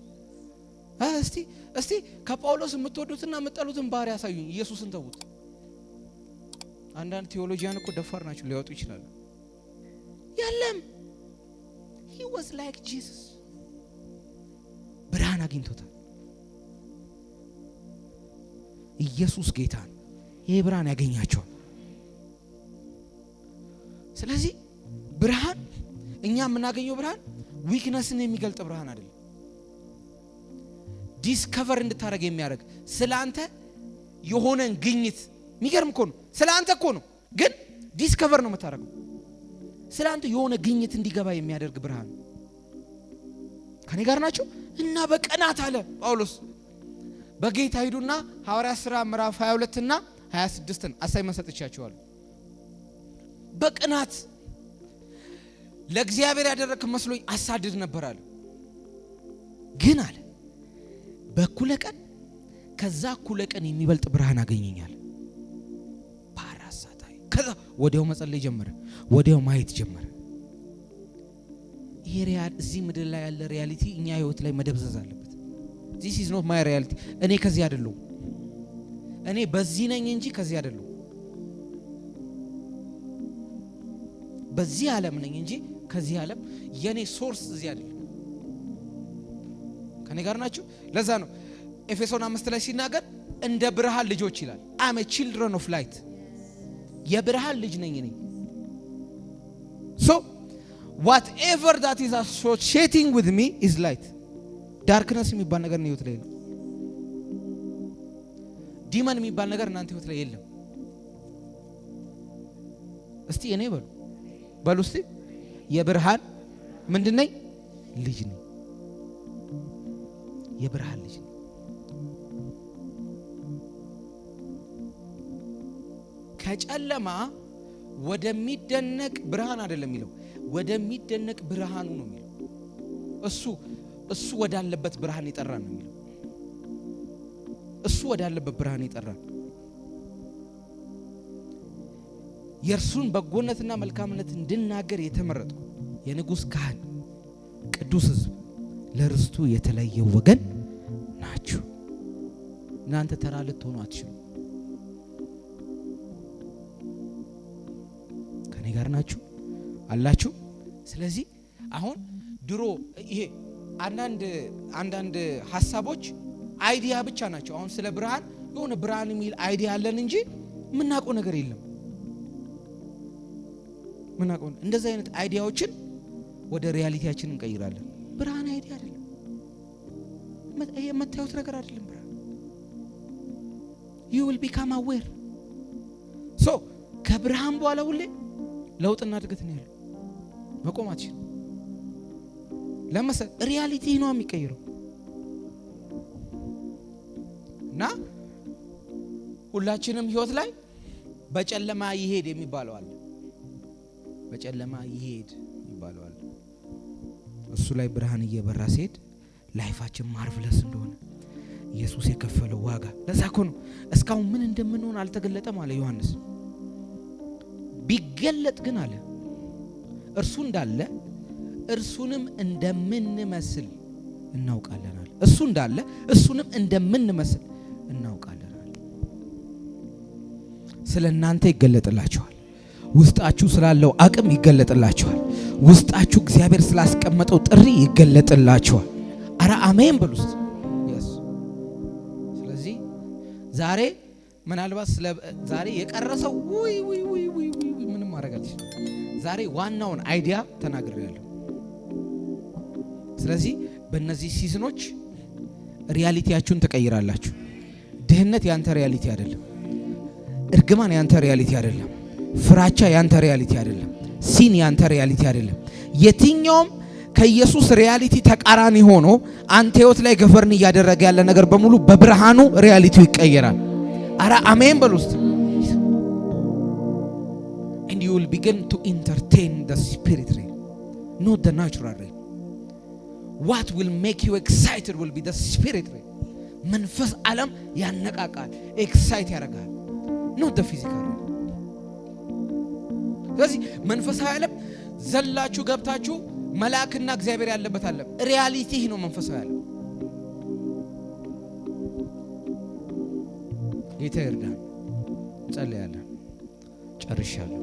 እስቲ ከጳውሎስ የምትወዱትና የምትጠሉትን ባህሪ ያሳዩኝ። ኢየሱስን ተውት። አንዳንድ ቴዎሎጂያን እኮ ደፋር ናቸው ሊያወጡ ይችላሉ። የለም he was like Jesus። ብርሃን አግኝቶታል። ኢየሱስ ጌታ ነው። ይሄ ብርሃን ያገኛቸዋል። ስለዚህ ብርሃን እኛ የምናገኘው ብርሃን ዊክነስን የሚገልጥ ብርሃን አይደለም። ዲስከቨር እንድታረግ የሚያደርግ ስላንተ የሆነን ግኝት የሚገርም እኮ ነው። ስላንተ እኮ ነው ግን ዲስከቨር ነው የምታረገው። ስላንተ የሆነ ግኝት እንዲገባ የሚያደርግ ብርሃን። ከኔ ጋር ናቸው። እና በቀናት አለ ጳውሎስ በጌታ ሂዱና ሐዋርያት ሥራ ምዕራፍ 22 እና 26ን አሳይመንት ሰጥቻችኋለሁ። በቅናት ለእግዚአብሔር ያደረክ መስሎኝ አሳድድ ነበር አለ። ግን አለ በኩለ ቀን ከዛ ኩለ ቀን የሚበልጥ ብርሃን አገኘኛል። ፓራሳታይ ከዛ ወዲያው መጸለይ ጀመረ፣ ወዲያው ማየት ጀመረ። ይሄ ሪያል እዚህ ምድር ላይ ያለ ሪያሊቲ እኛ ህይወት ላይ መደብዘዝ አለበት። this is not my reality። እኔ ከዚህ አይደለም፣ እኔ በዚህ ነኝ እንጂ ከዚህ አይደለም። በዚህ ዓለም ነኝ እንጂ ከዚህ ዓለም የኔ ሶርስ እዚህ አይደለም። ከኔ ጋር ናችሁ? ለዛ ነው ኤፌሶን 5 ላይ ሲናገር እንደ ብርሃን ልጆች ይላል። I'm a children of light። የብርሃን ልጅ ነኝ እኔ። so whatever that is associating with me is light። ዳርክነስ የሚባል ነገር ነው ህይወት ላይ የለም። ዲመን የሚባል ነገር እናንተ ህይወት ላይ የለም። እስቲ እኔ በሉ እስቲ የብርሃን ምንድነኝ? ልጅ ነኝ። የብርሃን ልጅ ነኝ። ከጨለማ ወደሚደነቅ ብርሃን አይደለም የሚለው፣ ወደሚደነቅ ብርሃኑ ነው የሚለው። እሱ ወዳለበት ብርሃን ይጠራን ነው የሚለው። እሱ ወዳለበት ብርሃን ይጠራን። የእርሱን በጎነትና መልካምነት እንድናገር የተመረጥኩ የንጉሥ ካህን ቅዱስ ሕዝብ ለርስቱ የተለየ ወገን ናችሁ። እናንተ ተራ ልትሆኑ አትችሉ። ከኔ ጋር ናችሁ አላችሁ? ስለዚህ አሁን ድሮ ይሄ አንዳንድ ሐሳቦች አይዲያ ብቻ ናቸው። አሁን ስለ ብርሃን የሆነ ብርሃን የሚል አይዲያ አለን እንጂ ምናውቀው ነገር የለም። ምናውቀው እንደዚህ አይነት አይዲያዎችን ወደ ሪያሊቲያችን እንቀይራለን። ብርሃን አይዲያ አይደለም፣ የምታዩት ነገር አይደለም። ብርሃን you will become aware። so ከብርሃን በኋላ ሁሌ ለውጥና እድገት ነው ያለው። መቆማችን ለምሳሌ ሪያሊቲ ነው የሚቀይረው። እና ሁላችንም ህይወት ላይ በጨለማ ይሄድ የሚባለው አለ። በጨለማ ይሄድ የሚባለው አለ። እሱ ላይ ብርሃን እየበራ ሲሄድ ላይፋችን ማርቨለስ እንደሆነ ኢየሱስ የከፈለው ዋጋ ለዛ እኮ ነው። እስካሁን ምን እንደምንሆን አልተገለጠም አለ ዮሐንስ። ቢገለጥ ግን አለ እርሱ እንዳለ እርሱንም እንደምንመስል እናውቃለን አለ። እሱ እንዳለ እሱንም እንደምንመስል እናውቃለን አለ። ስለናንተ ይገለጥላችኋል። ውስጣችሁ ስላለው አቅም ይገለጥላችኋል። ውስጣችሁ እግዚአብሔር ስላስቀመጠው ጥሪ ይገለጥላችኋል። አረ አሜን በሉስ። ስለዚህ ዛሬ ምናልባት ዛሬ የቀረሰው ውይ ምንም ማድረግ አልችልም። ዛሬ ዋናውን አይዲያ ተናግሬያለሁ። ስለዚህ በእነዚህ ሲዝኖች ሪያሊቲያችሁን ተቀይራላችሁ። ድህነት ያንተ ሪያሊቲ አይደለም። እርግማን ያንተ ሪያሊቲ አይደለም። ፍራቻ ያንተ ሪያሊቲ አይደለም። ሲን ያንተ ሪያሊቲ አይደለም። የትኛውም ከኢየሱስ ሪያሊቲ ተቃራኒ ሆኖ አንተ ህይወት ላይ ገቨርን እያደረገ ያለ ነገር በሙሉ በብርሃኑ ሪያሊቲው ይቀየራል። አረ አሜን በሉስ። and you will begin to entertain the spirit realm, not the natural realm. what will make you excited will be the spirit realm. መንፈስ ዓለም ያነቃቃል፣ ኤክሳይት ያደርጋል፣ not the physical realm። ስለዚህ መንፈሳዊ ዓለም ዘላችሁ ገብታችሁ መልአክና እግዚአብሔር ያለበት ዓለም ሪያሊቲ ነው። መንፈሳዊ ዓለም ጌታ ይርዳን። ጸልያለሁ። ጨርሻለሁ።